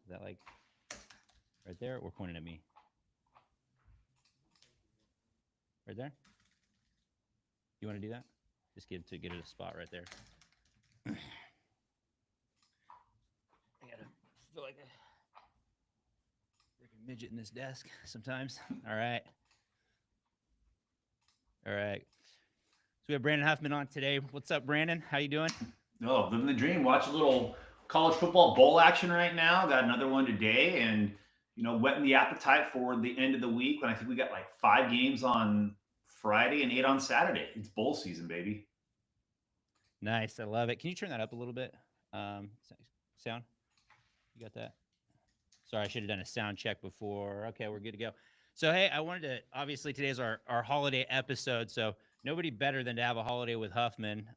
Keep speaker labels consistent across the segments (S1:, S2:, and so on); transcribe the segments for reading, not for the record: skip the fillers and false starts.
S1: Is that like right there or pointing at me? Right there? You want to do that? Just get it a spot right there. I gotta feel like a freaking midget in this desk sometimes. All right. All right. So we have Brandon Huffman on today. What's up, Brandon? How you doing?
S2: Oh, living the dream. Watch a little college football bowl action right now. Got another one today, and whetting the appetite for the end of the week. When I think we got like 5 games on Friday and 8 on Saturday. It's bowl season, baby.
S1: Nice. I love it. Can you turn that up a little bit? Sound? You got that? Sorry, I should have done a sound check before. Okay, we're good to go. So, hey, I wanted to obviously today's our holiday episode. So, nobody better than to have a holiday with Huffman.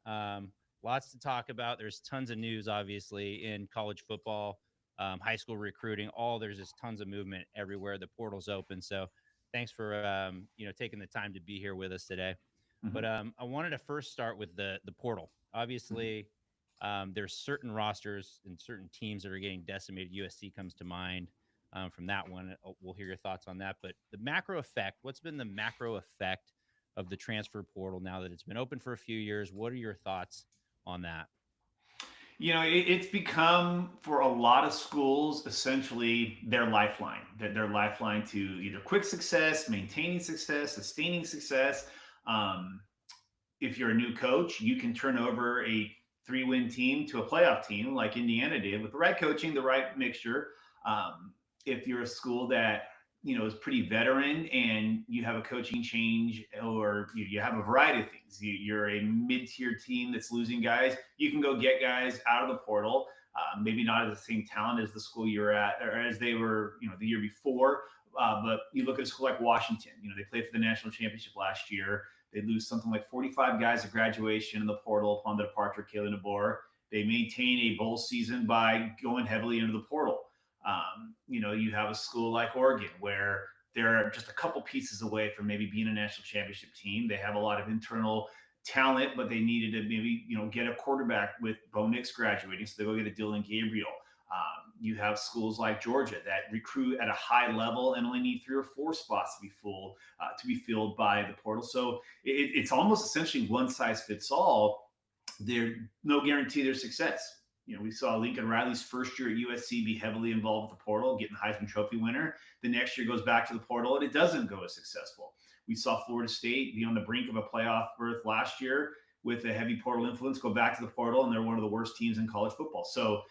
S1: Lots to talk about. There's tons of news, obviously, in college football, high school recruiting. There's just tons of movement everywhere. The portal's open. So, thanks for taking the time to be here with us today. But
S2: Mm-hmm.
S1: I wanted to first start with the portal. Obviously, there's certain rosters and certain teams that are getting decimated. USC comes to mind from that one. We'll hear your thoughts on that. But the macro effect, what's been the macro effect of the transfer portal now that it's been open for a few years? What are your thoughts on that?
S2: It's become for a lot of schools essentially their lifeline. Their lifeline to either quick success, maintaining success, sustaining success. Um, if you're a new coach, you can turn over a 3-win team to a playoff team like Indiana did with the right coaching, the right mixture. If you're a school that is pretty veteran and you have a coaching change or you have a variety of things, you're a mid-tier team that's losing guys, you can go get guys out of the portal. Maybe not as the same talent as the school you're at or as they were the year before. But you look at a school like Washington, they played for the national championship last year. They lose something like 45 guys at graduation in the portal upon the departure of Kayla Nabor. They maintain a bowl season by going heavily into the portal. You have a school like Oregon where they're just a couple pieces away from maybe being a national championship team. They have a lot of internal talent, but they needed to maybe get a quarterback with Bo Nix graduating, so they go get a Dylan Gabriel. You have schools like Georgia that recruit at a high level and only need 3 or 4 spots to be full to be filled by the portal. So it's almost essentially one size fits all. There's no guarantee their success. We saw Lincoln Riley's first year at USC be heavily involved with the portal, getting Heisman Trophy winner. The next year goes back to the portal and it doesn't go as successful. We saw Florida State be on the brink of a playoff berth last year with a heavy portal influence, go back to the portal, and they're one of the worst teams in college football. So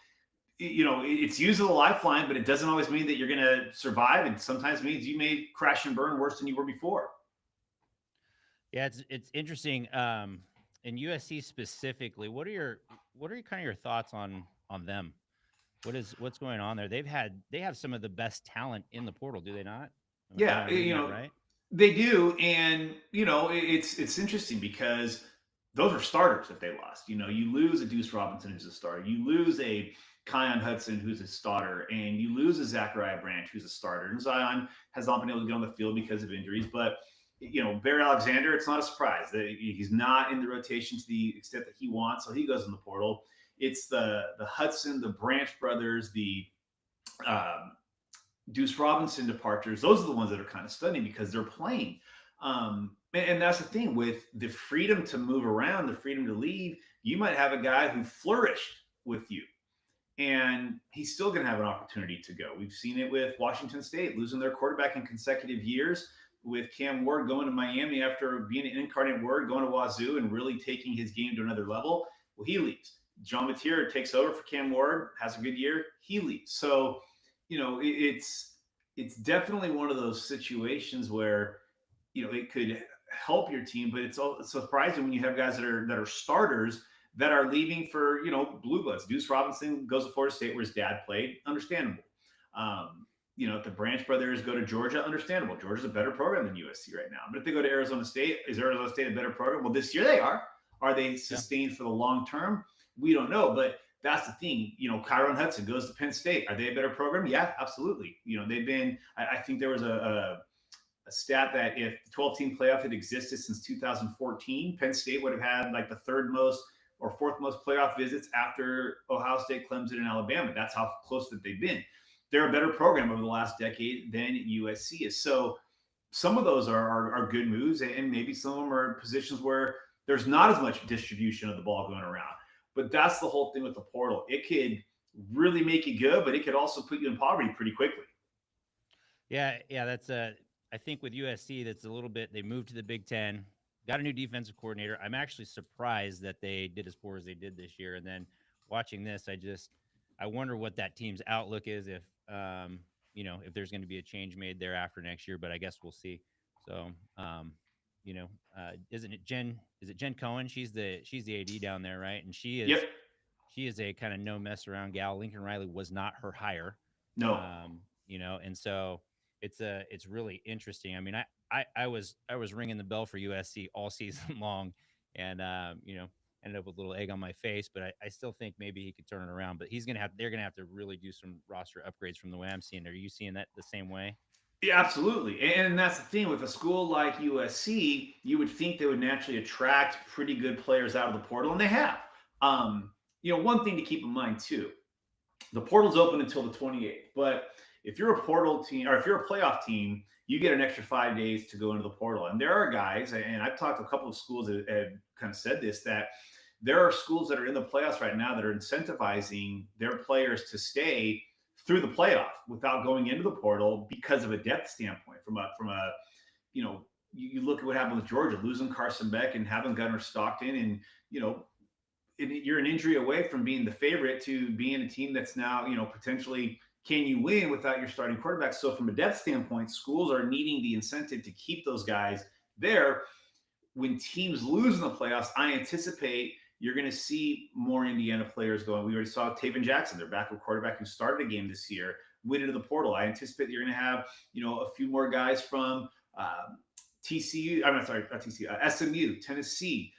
S2: it's used as a lifeline, but it doesn't always mean that you're going to survive. And sometimes means you may crash and burn worse than you were before.
S1: Yeah, it's interesting. In USC specifically, what are your kind of your thoughts on them? What's going on there? They have some of the best talent in the portal, do they not? Am
S2: Yeah,
S1: I reading that right?
S2: they do, and it's interesting because those are starters that they lost. You lose a Deuce Robinson who's a starter, you lose a Kion Hudson who's a starter, and you lose a Zachariah Branch who's a starter. And Zion has not been able to get on the field because of injuries, but Barry Alexander, it's not a surprise that he's not in the rotation to the extent that he wants, so he goes in the portal. It's the Hudson, the Branch brothers, the um, Deuce Robinson departures, those are the ones that are kind of stunning because they're playing. And that's the thing with the freedom to move around, the freedom to leave. You might have a guy who flourished with you, and he's still going to have an opportunity to go. We've seen it with Washington State losing their quarterback in consecutive years, with Cam Ward going to Miami after being an incarnate Word, going to Wazoo and really taking his game to another level. Well, he leaves. John Mateer takes over for Cam Ward, has a good year, he leaves. So it's definitely one of those situations where it could help your team, but it's surprising when you have guys that are starters that are leaving for blue bloods. Deuce Robinson goes to Florida State where his dad played, understandable. If the Branch brothers go to Georgia, understandable. Georgia's a better program than USC right now. But if they go to Arizona State, is Arizona State a better program? Well, this year they are. Are they
S1: Yeah.
S2: sustained for the long term? We don't know, but that's the thing. Kyron Hudson goes to Penn State. Are they a better program? Yeah, absolutely. They've been. I think there was a stat that if the 12-team playoff had existed since 2014, Penn State would have had like the third most or fourth most playoff visits after Ohio State, Clemson, and Alabama. That's how close that they've been. they're a better program over the last decade than USC is. So some of those are good moves, and maybe some of them are positions where there's not as much distribution of the ball going around. But that's the whole thing with the portal. It could really make you good, but it could also put you in poverty pretty quickly.
S1: Yeah, that's I think with USC, that's a little bit. They moved to the Big Ten, got a new defensive coordinator. I'm actually surprised that they did as poor as they did this year. And then watching this, I wonder what that team's outlook is if if there's going to be a change made there after next year. But I guess we'll see. So isn't it Jen? Is it Jen Cohen? She's the AD down there, right? And
S2: Yep.
S1: she is a kind of no mess around gal. Lincoln Riley was not her hire.
S2: No.
S1: And so it's really interesting. I mean, I was ringing the bell for USC all season long, and ended up with a little egg on my face. But I still think maybe he could turn it around. But they're gonna have to really do some roster upgrades from the way I'm seeing. Are you seeing that the same way?
S2: Yeah, absolutely. And that's the thing with a school like USC, you would think they would naturally attract pretty good players out of the portal, and they have. One thing to keep in mind too, the portal's open until the 28th, but if you're a portal team or if you're a playoff team, you get an extra 5 days to go into the portal. And there are guys, and I've talked to a couple of schools that have kind of said this, that there are schools that are in the playoffs right now that are incentivizing their players to stay through the playoff without going into the portal because of a depth standpoint. From a you look at what happened with Georgia, losing Carson Beck and having Gunnar Stockton, and you're an injury away from being the favorite to being a team that's now potentially, can you win without your starting quarterback? So from a depth standpoint, schools are needing the incentive to keep those guys there. When teams lose in the playoffs, I anticipate you're going to see more Indiana players going. We already saw Taven Jackson, their backup quarterback who started a game this year, went into the portal. I anticipate that you're going to have, a few more guys from TCU. I'm sorry, not TCU, SMU, Tennessee,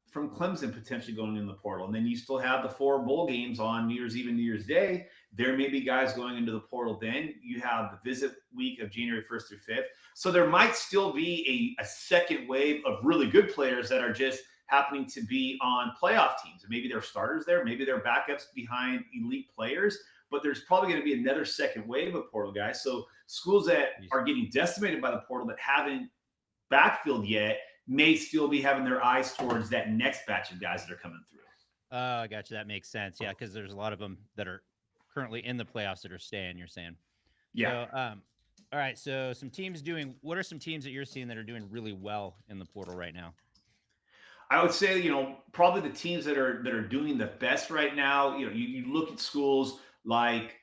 S2: from Clemson potentially going in the portal. And then you still have the 4 bowl games on New Year's Eve and New Year's Day. There may be guys going into the portal then. You have the visit week of January 1st through 5th. So there might still be a second wave of really good players that are just happening to be on playoff teams. And maybe they're starters there. Maybe they're backups behind elite players. But there's probably going to be another second wave of portal guys. So schools that are getting decimated by the portal that haven't backfilled yet may still be having their eyes towards that next batch of guys that are coming through.
S1: Oh, I got you. That makes sense. Yeah, because there's a lot of them that are currently in the playoffs that are staying, you're saying.
S2: Yeah.
S1: So, all right. So what are some teams that you're seeing that are doing really well in the portal right now?
S2: I would say, probably the teams that are doing the best right now, you look at schools like,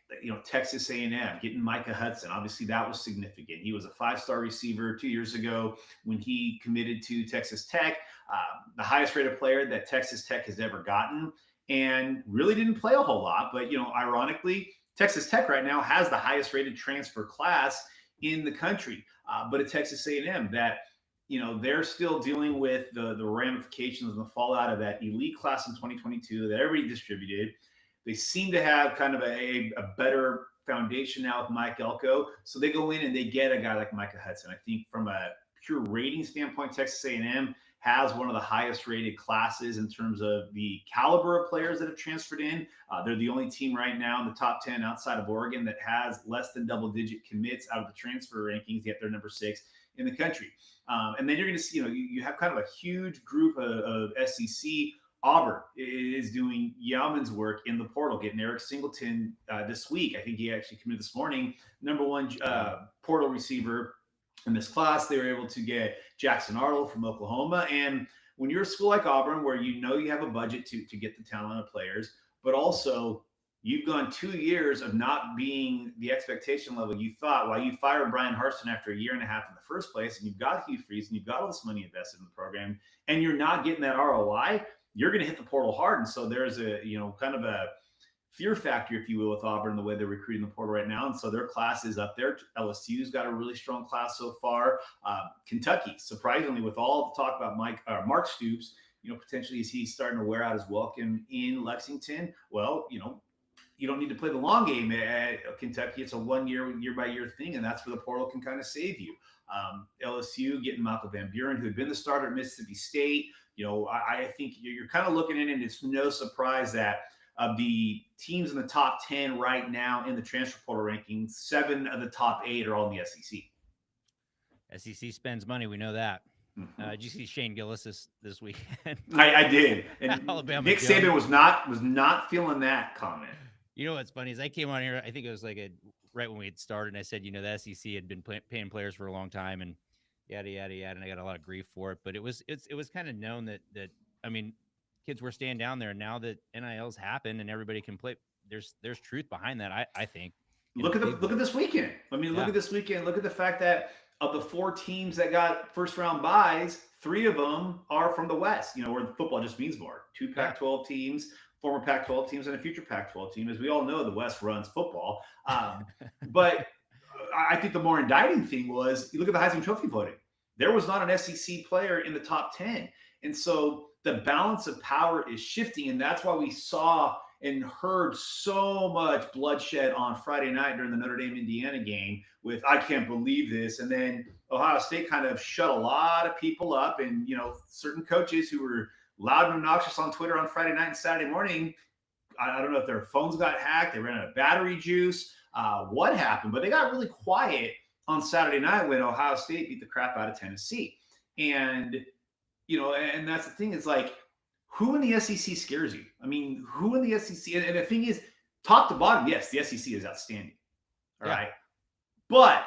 S2: Texas A&M, getting Micah Hudson. Obviously, that was significant. He was a 5-star receiver 2 years ago when he committed to Texas Tech, the highest rated player that Texas Tech has ever gotten, and really didn't play a whole lot. But, ironically, Texas Tech right now has the highest rated transfer class in the country. But at Texas A&M, that they're still dealing with the ramifications and the fallout of that elite class in 2022 that everybody distributed. They seem to have kind of a better foundation now with Mike Elko. So they go in and they get a guy like Micah Hudson. I think from a pure rating standpoint, Texas A&M has one of the highest rated classes in terms of the caliber of players that have transferred in. They're the only team right now in the top 10 outside of Oregon that has less than double-digit commits out of the transfer rankings, yet they're number 6 in the country. And then you're going to see, you have kind of a huge group of SEC. Auburn is doing yeoman's work in the portal, getting Eric Singleton this week. I think he actually committed this morning. Number 1 portal receiver in this class. They were able to get Jackson Arnold from Oklahoma. And when you're a school like Auburn, where you have a budget to get the talented players, but also you've gone 2 years of not being the expectation level you thought, while you fired Brian Harsin after a year and a half in the first place, and you've got Hugh Freeze and you've got all this money invested in the program, and you're not getting that ROI, you're going to hit the portal hard. And so there's a, kind of a fear factor, if you will, with Auburn, the way they're recruiting the portal right now. And so their class is up there. LSU's got a really strong class so far. Kentucky, surprisingly, with all the talk about Mark Stoops, potentially is he starting to wear out his welcome in Lexington? Well, you don't need to play the long game at Kentucky. It's a 1 year by year thing, and that's where the portal can kind of save you. LSU getting Michael Van Buren, who had been the starter at Mississippi State. I think you're kind of looking at it, and it's no surprise that of the teams in the top 10 right now in the transfer portal rankings, 7 of the top 8 are all in the SEC.
S1: SEC spends money. We know that.
S2: Mm-hmm.
S1: Did you see Shane Gillis this weekend?
S2: I did. And
S1: Alabama
S2: Nick Saban was not feeling that comment.
S1: You know what's funny is I came on here, I think it was like right when we had started, and I said, the SEC had been paying players for a long time, and yada yada yada, and I got a lot of grief for it. But it was kind of known that I mean, kids were staying down there. Now that NILs happen and everybody can play, there's truth behind that. I think.
S2: Look at this weekend. I mean, look at this weekend. Look at the fact that of the 4 teams that got first round buys, 3 of them are from the West. Where football just means more. 2 Pac-12 teams, former Pac-12 teams, and a future Pac-12 team. As we all know, the West runs football. But I think the more indicting thing was, you look at the Heisman Trophy voting. There was not an SEC player in the top 10. And so the balance of power is shifting. And that's why we saw and heard so much bloodshed on Friday night during the Notre Dame-Indiana game with, I can't believe this. And then Ohio State kind of shut a lot of people up. And, certain coaches who were loud and obnoxious on Twitter on Friday night and Saturday morning, I don't know if their phones got hacked, they ran out of battery juice, what happened, but they got really quiet on Saturday night when Ohio State beat the crap out of Tennessee. And, and that's the thing, is like, who in the SEC scares you? I mean, who in the SEC? And the thing is, top to bottom, yes, the SEC is outstanding. All right. But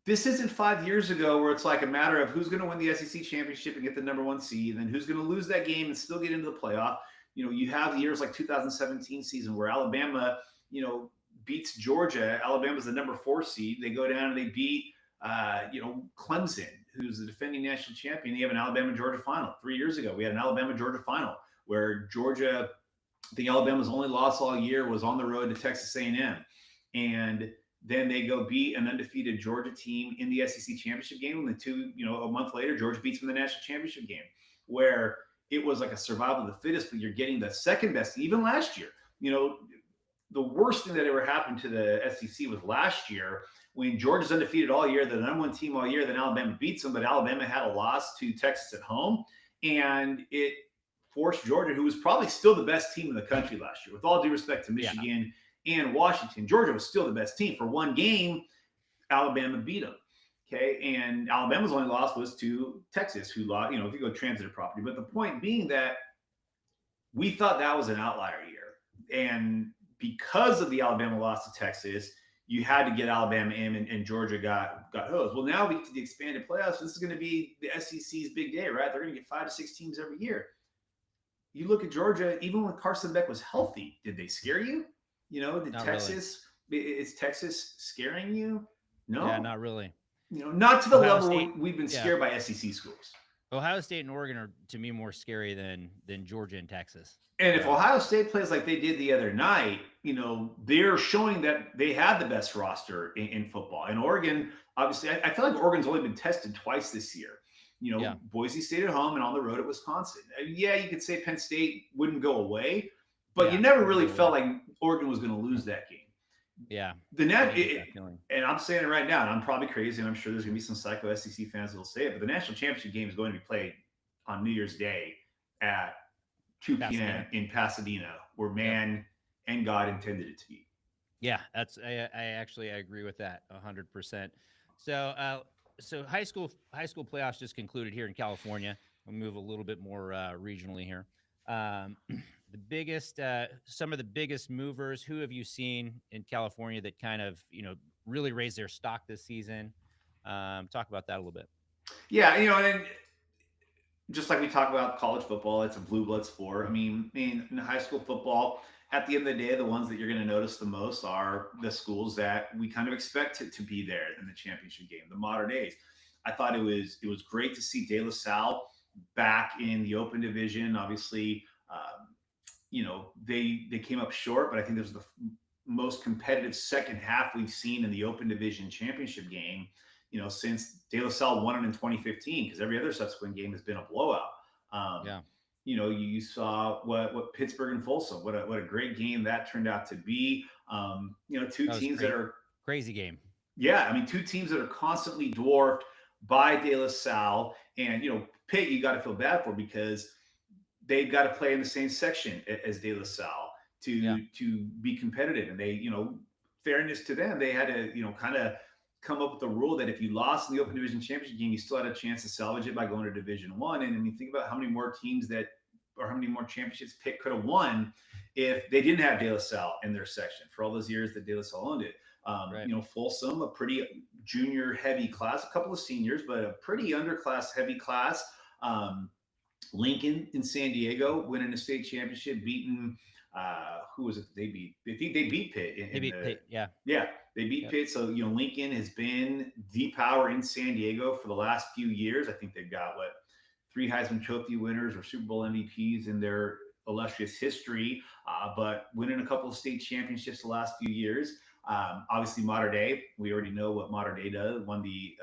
S2: this isn't 5 years ago where it's like a matter of who's going to win the SEC championship and get the number 1 seed, and then who's going to lose that game and still get into the playoff. You have years like 2017 season where Alabama, beats Georgia. Alabama's the number 4 seed. They go down and they beat, Clemson, who's the defending national champion. You have an Alabama-Georgia final. 3 years ago, we had an Alabama-Georgia final where Georgia, I think Alabama's only loss all year was on the road to Texas A&M. And then they go beat an undefeated Georgia team in the SEC championship game. And a month later, Georgia beats them in the national championship game, where it was like a survival of the fittest, but you're getting the second best. Even last year, the worst thing that ever happened to the SEC was last year when Georgia's undefeated all year, the number 1 team all year, then Alabama beats them, but Alabama had a loss to Texas at home, and it forced Georgia, who was probably still the best team in the country last year, with all due respect to Michigan and Washington. Georgia was still the best team. For one game, Alabama beat them. Okay, and Alabama's only loss was to Texas, who lost, if you go transitive property. But the point being that we thought that was an outlier year. And because of the Alabama loss to Texas, you had to get Alabama in, and Georgia got hosed. Well, now we get to the expanded playoffs. This is going to be the SEC's big day, right? They're going to get 5 to 6 teams every year. You look at Georgia, even when Carson Beck was healthy, did they scare you? Did
S1: Not
S2: Texas, really. Is Texas scaring you? No.
S1: Yeah, not really.
S2: Not to the
S1: Ohio
S2: level
S1: State,
S2: we've been scared by SEC schools.
S1: Ohio State and Oregon are, to me, more scary than Georgia and Texas.
S2: And if Ohio State plays like they did the other night, they're showing that they had the best roster in football. And Oregon, obviously, I feel like Oregon's only been tested twice this year. Boise State at home and on the road at Wisconsin. Yeah, you could say Penn State wouldn't go away, but you never really felt like Oregon was going to lose that game.
S1: Yeah.
S2: And I'm saying it right now, and I'm probably crazy, and I'm sure there's going to be some psycho SEC fans that will say it, but the national championship game is going to be played on New Year's Day at 2 p.m. in Pasadena, where man and God intended it to be.
S1: Yeah, I agree with that 100%. So high school playoffs just concluded here in California. We'll move a little bit more regionally here. Some of the biggest movers, who have you seen in California that kind of, really raised their stock this season? Talk about that a little bit.
S2: Yeah, and just like we talk about college football, it's a blue blood sport. I mean, in high school football, at the end of the day, the ones that you're going to notice the most are the schools that we kind of expect to be there in the championship game, the modern A's. I thought it was great to see De La Salle back in the Open Division. Obviously, they came up short, but I think this was the most competitive second half we've seen in the Open Division championship game, since De La Salle won it in 2015, because every other subsequent game has been a blowout. You saw what Pittsburgh and Folsom, what a great game that turned out to be. Two teams that are
S1: crazy game.
S2: Yeah, I mean, 2 teams that are constantly dwarfed by De La Salle, and Pitt, you got to feel bad for, because they've got to play in the same section as De La Salle.
S1: Yeah.
S2: to be competitive. And they, fairness to them, they had to, kind of come up with a rule that if you lost in the Open Division Championship game, you still had a chance to salvage it by going to Division One. And I mean, think about how many more teams that, or how many more championships Pitt could have won if they didn't have De La Salle in their section for all those years that De La Salle owned it.
S1: Right.
S2: Folsom, a pretty junior heavy class, a couple of seniors, but a pretty underclass heavy class. Lincoln in San Diego winning a state championship, beating who was it? They beat. I think they beat Pitt.
S1: They beat Pitt. Yeah.
S2: Yeah, they beat
S1: Yep.
S2: Pitt. So Lincoln has been the power in San Diego for the last few years. I think they've got 3 Heisman Trophy winners or Super Bowl MVPs in their illustrious history, but winning a couple of state championships the last few years. Obviously, Mater Dei. We already know what Mater Dei does. Won the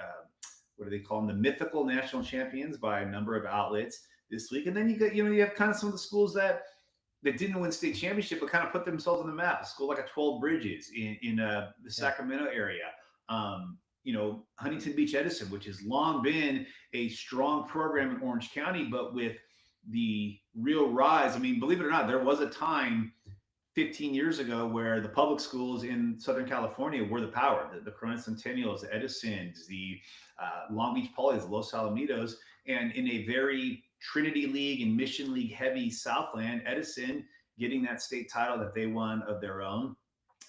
S2: what do they call them? The mythical national champions by a number of outlets this week. And then you have kind of some of the schools that didn't win state championship, but kind of put themselves on the map. A school like a 12 Bridges in the Sacramento area. Huntington Beach Edison, which has long been a strong program in Orange County, but with the real rise, I mean, believe it or not, there was a time 15 years ago where the public schools in Southern California were the power. The Corona Centennials, the Edisons, the Long Beach Polys, the Los Alamitos, and in a very Trinity League and Mission League heavy Southland, Edison getting that state title that they won of their own.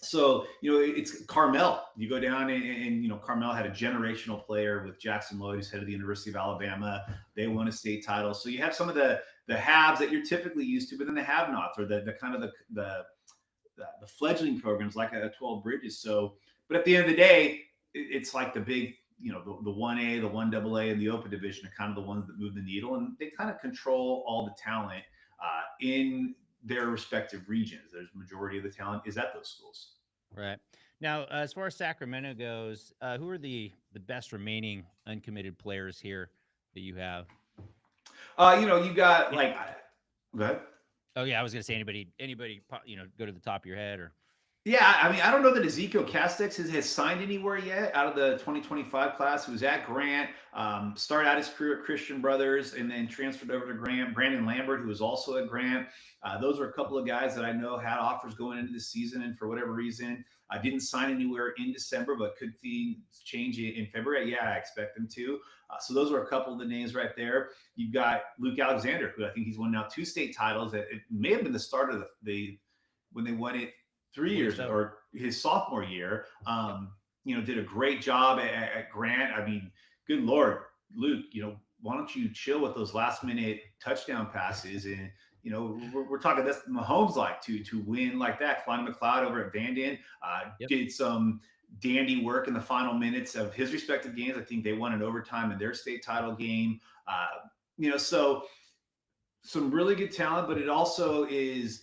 S2: So, it's Carmel. You go down and Carmel had a generational player with Jackson Lloyd, who's head of the University of Alabama. They won a state title. So you have some of the haves that you're typically used to, but then the have-nots, or the kind of the fledgling programs like a 12 Bridges. So, but at the end of the day, it's like the big, the 1A, the 1AA, and the Open Division are kind of the ones that move the needle, and they kind of control all the talent in their respective regions. There's majority of the talent is at those schools.
S1: Right. Now, as far as Sacramento goes, who are the best remaining uncommitted players here that you have?
S2: You got go ahead.
S1: Oh yeah, I was gonna say anybody, go to the top of your head or.
S2: Yeah, I mean, I don't know that Ezekiel Castex has signed anywhere yet out of the 2025 class. He was at Grant, started out his career at Christian Brothers, and then transferred over to Grant. Brandon Lambert, who was also at Grant. Those are a couple of guys that I know had offers going into the season, and for whatever reason, didn't sign anywhere in December, but could change in February. Yeah, I expect them to. So those are a couple of the names right there. You've got Luke Alexander, who I think he's won now 2 state titles. It may have been the start of when they won it 3 years or his sophomore year. Did a great job at Grant. I mean, good Lord, Luke, why don't you chill with those last minute touchdown passes? And, we're talking that's Mahomes like to win like that. Kalani McLeod over at Vanden did some dandy work in the final minutes of his respective games. I think they won in overtime in their state title game. So some really good talent, but it also is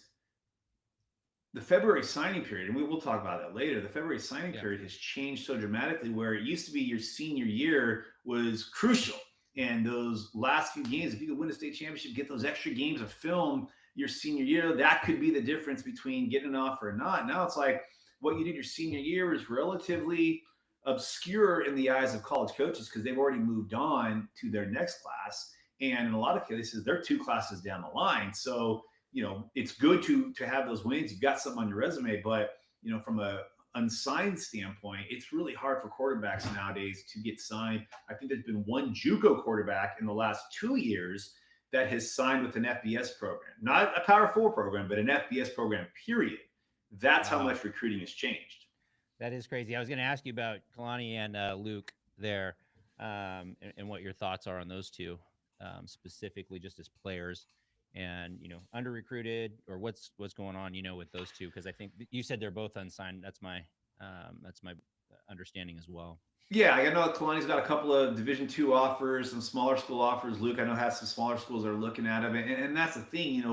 S2: the February signing period, and we'll talk about that later. The February signing period has changed so dramatically, where it used to be your senior year was crucial. And those last few games, if you could win a state championship, get those extra games of film your senior year, that could be the difference between getting an offer or not. Now it's like what you did your senior year is relatively obscure in the eyes of college coaches because they've already moved on to their next class. And in a lot of cases, they're 2 classes down the line. So, it's good to have those wins. You've got something on your resume, but, from a unsigned standpoint, it's really hard for quarterbacks nowadays to get signed. I think there's been one JUCO quarterback in the last 2 years that has signed with an FBS program, not a Power 4 program, but an FBS program, period. That's how much recruiting has changed.
S1: That is crazy. I was going to ask you about Kalani and Luke there, and what your thoughts are on those two, specifically just as players. And under recruited, or what's going on with those two, because I think you said they're both unsigned. That's my understanding as well.
S2: Yeah, I know Kalani's got a couple of Division II offers, some smaller school offers. Luke, I know, has some smaller schools that are looking at him, and that's the thing.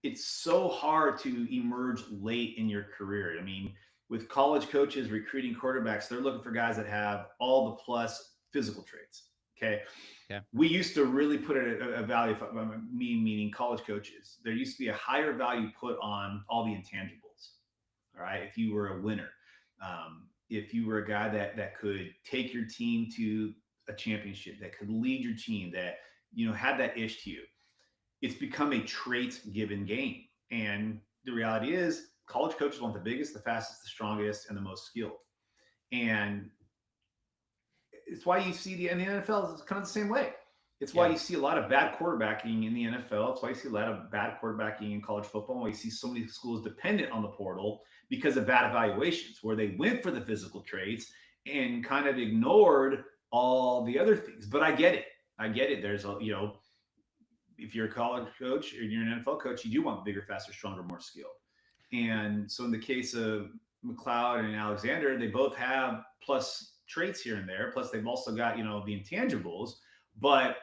S2: It's so hard to emerge late in your career. I mean, with college coaches recruiting quarterbacks, they're looking for guys that have all the plus physical traits. Okay.
S1: Yeah.
S2: We used to really put a value, meaning college coaches. There used to be a higher value put on all the intangibles. All right. If you were a winner, if you were a guy that could take your team to a championship, that could lead your team, that, had that ish to you. It's become a traits given game. And the reality is, college coaches want the biggest, the fastest, the strongest, and the most skilled. And it's why you see in the NFL is kind of the same way. It's why
S1: Yeah.
S2: you see a lot of bad quarterbacking in the NFL. It's why you see a lot of bad quarterbacking in college football. Why you see so many schools dependent on the portal because of bad evaluations, where they went for the physical traits and kind of ignored all the other things. But I get it. I get it. There's a, if you're a college coach or you're an NFL coach, you do want bigger, faster, stronger, more skilled. And so in the case of McLeod and Alexander, they both have plus traits here and there. Plus, they've also got, the intangibles. But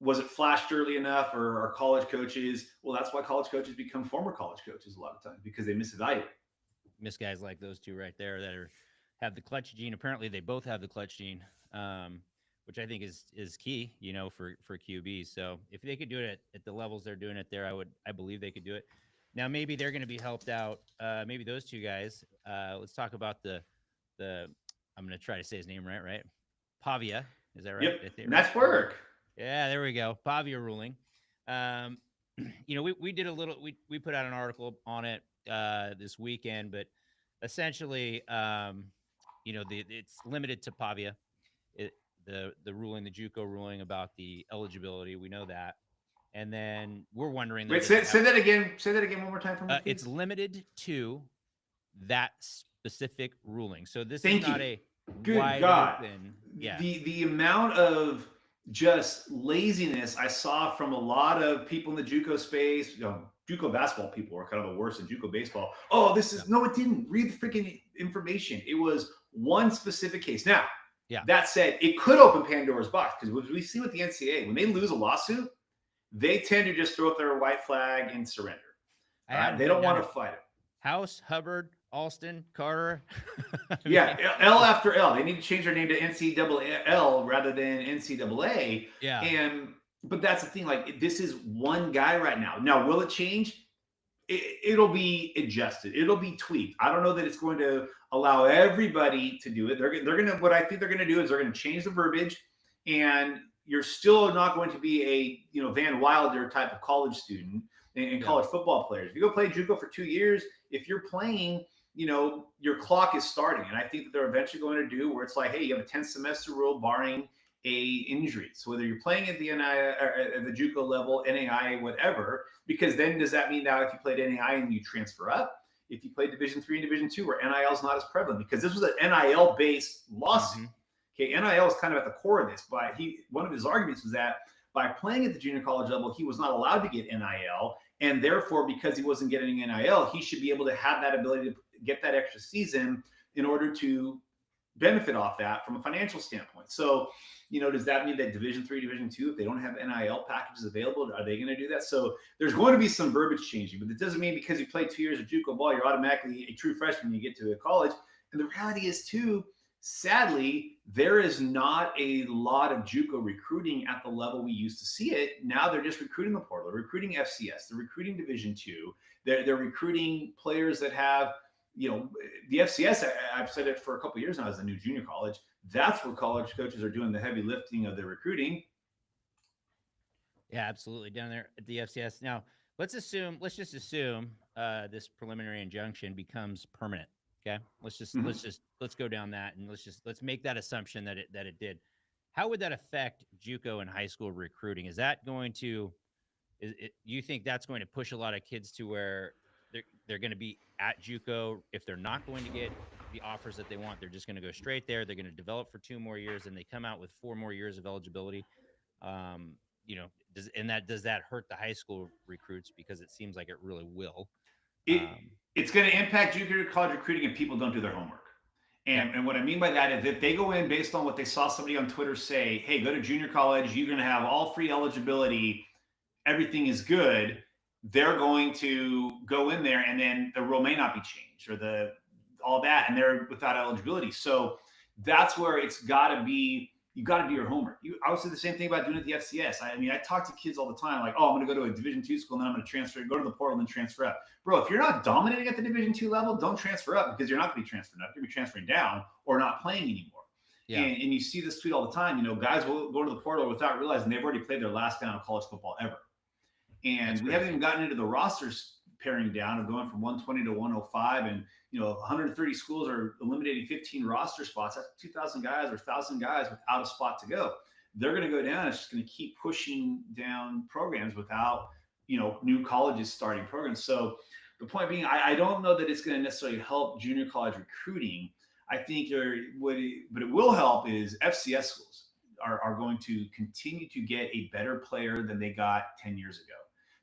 S2: was it flashed early enough, or are college coaches? Well, that's why college coaches become former college coaches a lot of times, because they misevaluate.
S1: Miss guys like those two right there that have the clutch gene. Apparently, they both have the clutch gene, which I think is key, for QBs. So if they could do it at the levels they're doing it there, I believe they could do it. Now maybe they're going to be helped out. Maybe those two guys. Let's talk about the I'm going to try to say his name right. Pavia, is that right?
S2: Yep, nice work.
S1: Yeah, there we go. Pavia ruling. We did a little. We put out an article on it this weekend, but essentially, it's limited to Pavia. The ruling, the JUCO ruling about the eligibility, we know that, and then we're wondering.
S2: Wait, say that again. Say that again one more time for me.
S1: It's limited to that specific ruling. So this is not a
S2: good God. Open,
S1: yeah.
S2: The amount of just laziness I saw from a lot of people in the JUCO space. JUCO basketball people are kind of the worst in JUCO baseball. Oh, this is no, it didn't. Read the freaking information. It was one specific case. Now, that said, it could open Pandora's box, because we see with the NCAA, when they lose a lawsuit, they tend to just throw up their white flag and surrender. They don't want to fight it.
S1: House, Hubbard, Alston, Carter.
S2: L after L. They need to change their name to NCAA rather than NCAA.
S1: Yeah.
S2: But that's the thing. Like, this is one guy right now. Now, will it change? It'll be adjusted. It'll be tweaked. I don't know that it's going to allow everybody to do it. They're going to. What I think they're going to do is they're going to change the verbiage, and you're still not going to be a Van Wilder type of college student and college football players. If you go play JUCO for 2 years, if you're playing, your clock is starting. And I think that they're eventually going to do where it's like, hey, you have a 10 semester rule barring a injury. So whether you're playing at the NAI or at the JUCO level, NAI, whatever, because then does that mean now if you played NAI and you transfer up, if you played Division III and Division II, where NIL is not as prevalent, because this was an NIL based lawsuit. Mm-hmm. Okay, NIL is kind of at the core of this, but one of his arguments was that by playing at the junior college level, he was not allowed to get NIL. And therefore, because he wasn't getting NIL, he should be able to have that ability to get that extra season in order to benefit off that from a financial standpoint. So, does that mean that Division III, Division II, if they don't have NIL packages available, are they going to do that? So there's going to be some verbiage changing, but it doesn't mean because you play 2 years of JUCO ball, you're automatically a true freshman when you get to a college. And the reality is, too, sadly, there is not a lot of JUCO recruiting at the level we used to see it. Now they're just recruiting the portal, they're recruiting FCS, they're recruiting Division II, they're recruiting players that have, the FCS. I've said it for a couple of years now as a new junior college. That's where college coaches are doing the heavy lifting of their recruiting.
S1: Yeah, absolutely, down there at the FCS. Now let's just assume this preliminary injunction becomes permanent. Okay, let's go down that, and let's make that assumption that it did. How would that affect JUCO and high school recruiting? Is that going to, you think that's going to push a lot of kids to where they're going to be at JUCO if they're not going to get the offers that they want? They're just going to go straight there. They're going to develop for 2 more years, and they come out with 4 more years of eligibility. Does that hurt the high school recruits? Because it seems like it really will.
S2: It's going to impact junior college recruiting if people don't do their homework. And what I mean by that is if they go in based on what they saw somebody on Twitter say, hey, go to junior college, you're going to have all free eligibility, everything is good, they're going to go in there and then the rule may not be changed or all that, and they're without eligibility. So that's where it's got to be. You got to do your homework. I would say the same thing about doing it at the FCS. I talk to kids all the time, like, oh, I'm going to go to a Division II school, and then I'm going to transfer, go to the portal, and then transfer up. Bro, if you're not dominating at the Division II level, don't transfer up, because you're not going to be transferring up. You're going to be transferring down or not playing anymore. Yeah. And you see this tweet all the time. Guys will go to the portal without realizing they've already played their last down of college football ever. And we haven't even gotten into the rosters paring down of going from 120 to 105, and 130 schools are eliminating 15 roster spots. That's 2,000 guys or 1,000 guys without a spot to go. They're going to go down. It's just going to keep pushing down programs without new colleges starting programs. So the point being, I don't know that it's going to necessarily help junior college recruiting. I think but it will help is FCS schools are going to continue to get a better player than they got 10 years ago.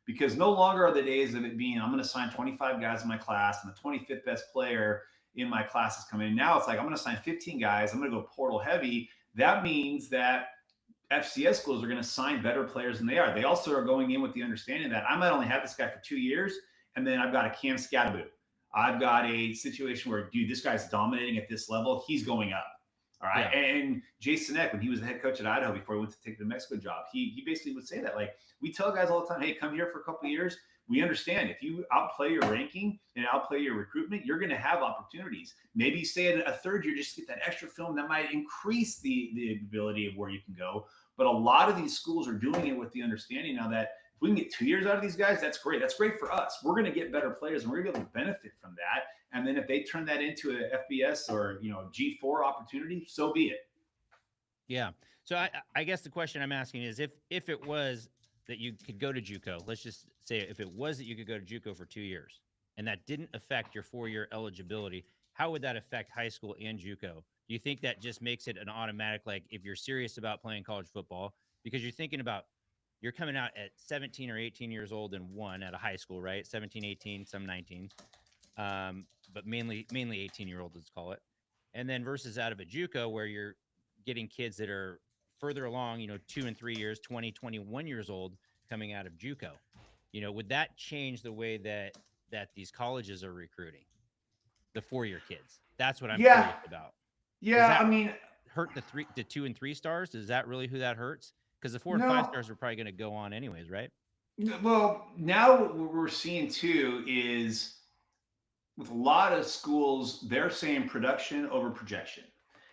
S2: Because no longer are the days of it being, I'm going to sign 25 guys in my class and the 25th best player in my class is coming in. Now it's like, I'm going to sign 15 guys. I'm going to go portal heavy. That means that FCS schools are going to sign better players than they are. They also are going in with the understanding that I might only have this guy for 2 years, and then I've got a Cam Scatterboot. I've got a situation where, dude, this guy's dominating at this level. He's going up. All right. Yeah. And Jason Eck, when he was the head coach at Idaho before he went to take the Mexico job, he basically would say that, like, we tell guys all the time, hey, come here for a couple of years. We understand if you outplay your ranking and outplay your recruitment, you're going to have opportunities. Maybe you stay at a third year just to get that extra film that might increase the ability of where you can go. But a lot of these schools are doing it with the understanding now that if we can get 2 years out of these guys, that's great. That's great for us. We're going to get better players and we're going to be able to benefit from that. And then if they turn that into a FBS or G4 opportunity, so be it.
S1: Yeah. So I guess the question I'm asking is if it was that you could go to JUCO, let's just say if it was that you could go to JUCO for 2 years and that didn't affect your 4-year eligibility, how would that affect high school and JUCO? Do you think that just makes it an automatic, like if you're serious about playing college football, because you're thinking about, you're coming out at 17 or 18 years old and one at a high school, right? 17, 18, some 19. But mainly 18-year-olds, let's call it. And then versus out of a JUCO where you're getting kids that are further along, 2 and 3 years, 20, 21 years old coming out of JUCO. Would that change the way that these colleges are recruiting the 4-year kids? That's what I'm curious about.
S2: Yeah, I mean,
S1: hurt the 2 and 3 stars? Is that really who that hurts? Because the 4 and 5 stars are probably going to go on anyways, right?
S2: Well, now what we're seeing too is with a lot of schools, they're saying production over projection.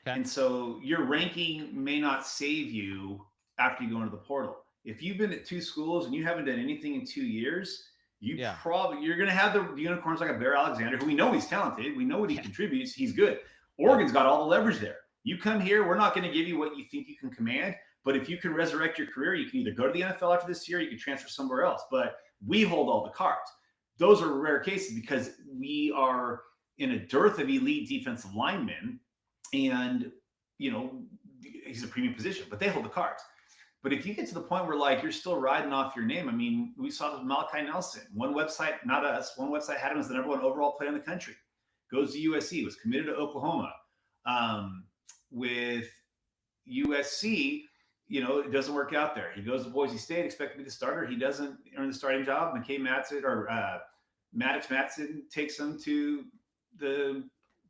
S2: Okay. And so your ranking may not save you after you go into the portal. If you've been at 2 schools and you haven't done anything in 2 years, you're going to have the unicorns like a Bear Alexander, who we know he's talented. We know what he contributes. He's good. Oregon's got all the leverage there. You come here, we're not going to give you what you think you can command. But if you can resurrect your career, you can either go to the NFL after this year, you can transfer somewhere else. But we hold all the cards. Those are rare cases because we are in a dearth of elite defensive linemen. And, he's a premium position, but they hold the cards. But if you get to the point where, like, you're still riding off your name, I mean, we saw this with Malachi Nelson. One website, not us, one website had him as the #1 overall player in the country. Goes to USC, was committed to Oklahoma. With USC, it doesn't work out there. He goes to Boise State, expected to be the starter. He doesn't earn the starting job. McKay Matson or Maddox Matson takes him to the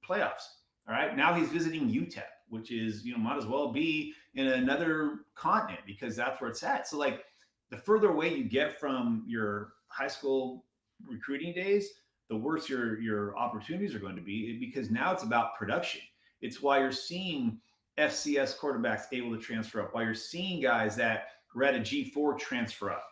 S2: playoffs. All right. Now he's visiting UTEP, which is, might as well be in another continent because that's where it's at. So, like, the further away you get from your high school recruiting days, the worse your opportunities are going to be, because now it's about production. It's why you're seeing FCS quarterbacks able to transfer up, while you're seeing guys that were at a G4 transfer up.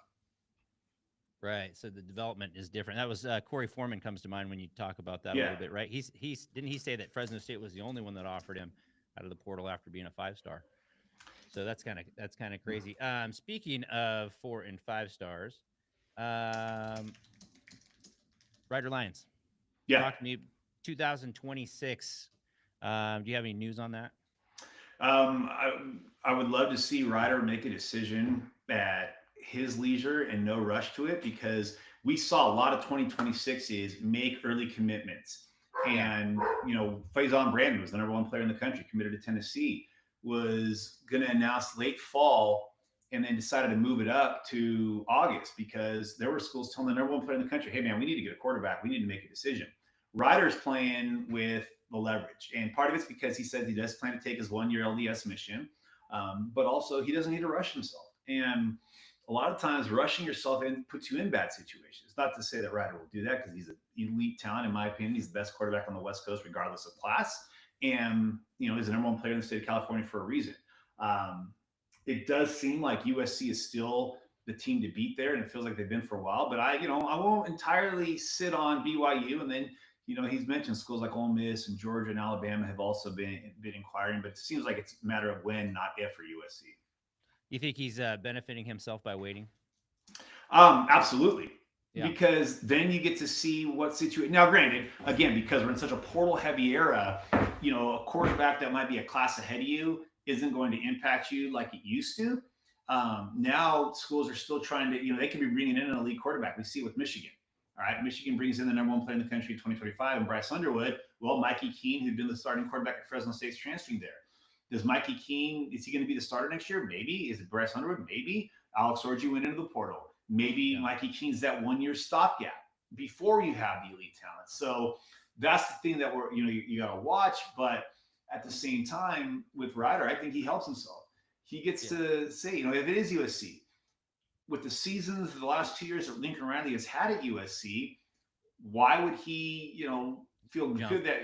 S1: Right. So the development is different. That was Corey Foreman comes to mind when you talk about that a little bit, right? He's didn't he say that Fresno State was the only one that offered him out of the portal after being a 5-star? So that's kind of crazy. Speaking of 4 and 5 stars, Rider Lions.
S2: Yeah.
S1: Talk to me 2026. Do you have any news on that?
S2: I would love to see Rider make a decision at his leisure and no rush to it, because we saw a lot of 2026 is make early commitments. And, Faison Brandon was the #1 player in the country, committed to Tennessee, was going to announce late fall and then decided to move it up to August because there were schools telling the #1 player in the country, hey, man, we need to get a quarterback. We need to make a decision. Rider's playing with the leverage. And part of it's because he says he does plan to take his 1-year LDS mission, but also he doesn't need to rush himself. And a lot of times rushing yourself in puts you in bad situations. Not to say that Rider will do that, because he's an elite talent. In my opinion, he's the best quarterback on the West Coast, regardless of class. And, he's the #1 player in the state of California for a reason. It does seem like USC is still the team to beat there, and it feels like they've been for a while. But I won't entirely sit on BYU. And then, he's mentioned schools like Ole Miss and Georgia and Alabama have also been inquiring, but it seems like it's a matter of when, not if, for USC.
S1: You think he's benefiting himself by waiting?
S2: Absolutely.
S1: Yeah.
S2: Because then you get to see what situation. Now, granted, again, because we're in such a portal heavy era, a quarterback that might be a class ahead of you isn't going to impact you like it used to. Now schools are still trying to, they can be bringing in an elite quarterback. We see it with Michigan. All right, Michigan brings in the number one player in the country in 2025, and Bryce Underwood. Well, Mikey Keene, who'd been the starting quarterback at Fresno State's transferring there. Does Mikey Keene, is he going to be the starter next year? Maybe. Is it Bryce Underwood? Maybe. Alex Orji went into the portal. Maybe Mikey Keene's that 1 year stopgap before you have the elite talent. So that's the thing that you got to watch. But at the same time, with Ryder, I think he helps himself. He gets to say, if it is USC, with the seasons the last 2 years that Lincoln Riley has had at USC, why would he, feel good that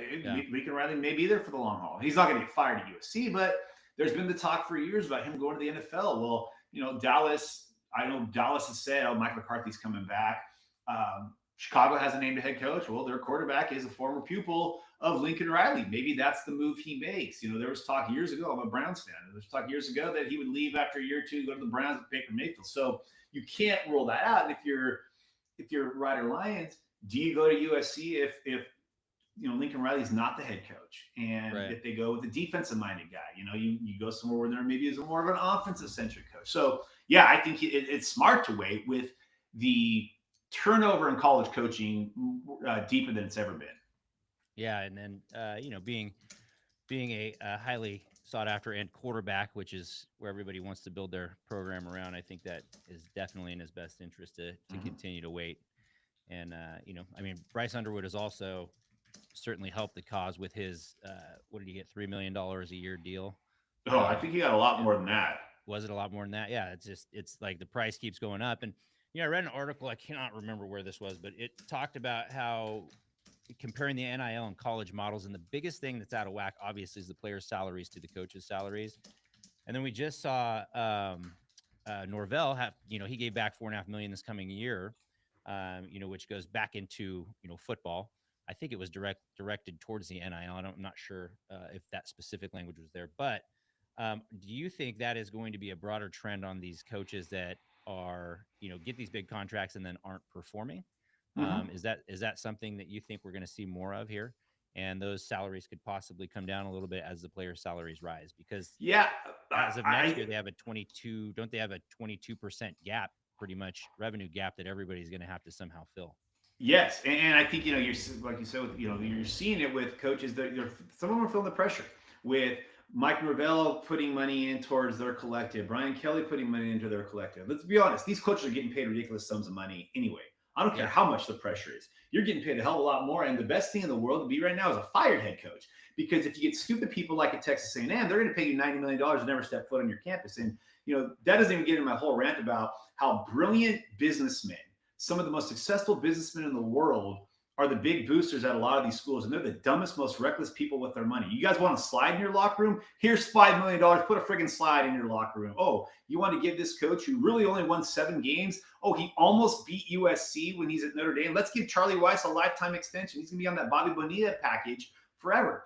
S2: Lincoln Riley may be there for the long haul? He's not going to get fired at USC, but there's been the talk for years about him going to the NFL. Well, Dallas, I know Dallas has said, Mike McCarthy's coming back. Chicago hasn't named a head coach. Well, their quarterback is a former pupil of Lincoln Riley. Maybe that's the move he makes. There was talk years ago. I'm a Browns fan. There was talk years ago that he would leave after a year or two, go to the Browns with Baker Mayfield. So you can't rule that out. And if you're Ryder Lyons, do you go to USC if Lincoln Riley's not the head coach, and if they go with a defensive minded guy, you go somewhere where there maybe is more of an offensive centric coach. So yeah, I think it's smart to wait with the turnover in college coaching deeper than it's ever been.
S1: Yeah, and then being a highly sought after end quarterback, which is where everybody wants to build their program around, I think that is definitely in his best interest to continue to wait. And Bryce Underwood has also certainly helped the cause with his what did he get, $3 million a year deal?
S2: I think he got a lot more than that.
S1: Was it a lot more than that? Yeah, it's like the price keeps going up. And I read an article, I cannot remember where this was, but it talked about how comparing the NIL and college models, and the biggest thing that's out of whack, obviously, is the players' salaries to the coaches' salaries. And then we just saw Norvell have, he gave back $4.5 million this coming year, which goes back into football. I think it was directed towards the NIL. I'm not sure if that specific language was there, but do you think that is going to be a broader trend on these coaches that are, get these big contracts and then aren't performing? Is that something that you think we're going to see more of here? And those salaries could possibly come down a little bit as the players' salaries rise, because as of next year, they have don't they have a 22% gap, pretty much revenue gap, that everybody's going to have to somehow fill?
S2: Yes, and I think you're like you said, you're seeing it with coaches that some of them are feeling the pressure with Mike Norvell putting money in towards their collective, Brian Kelly putting money into their collective. Let's be honest; these coaches are getting paid ridiculous sums of money anyway. I don't care how much the pressure is; you're getting paid a hell of a lot more. And the best thing in the world to be right now is a fired head coach, because if you get stupid people like at Texas A&M, they're going to pay you $90 million to never step foot on your campus. And that doesn't even get into my whole rant about how brilliant businessmen, some of the most successful businessmen in the world, are the big boosters at a lot of these schools, and they're the dumbest, most reckless people with their money. You guys want a slide in your locker room? Here's $5 million. Put a friggin' slide in your locker room. Oh, you want to give this coach who really only won 7 games? Oh, he almost beat USC when he's at Notre Dame. Let's give Charlie Weiss a lifetime extension. He's going to be on that Bobby Bonilla package forever.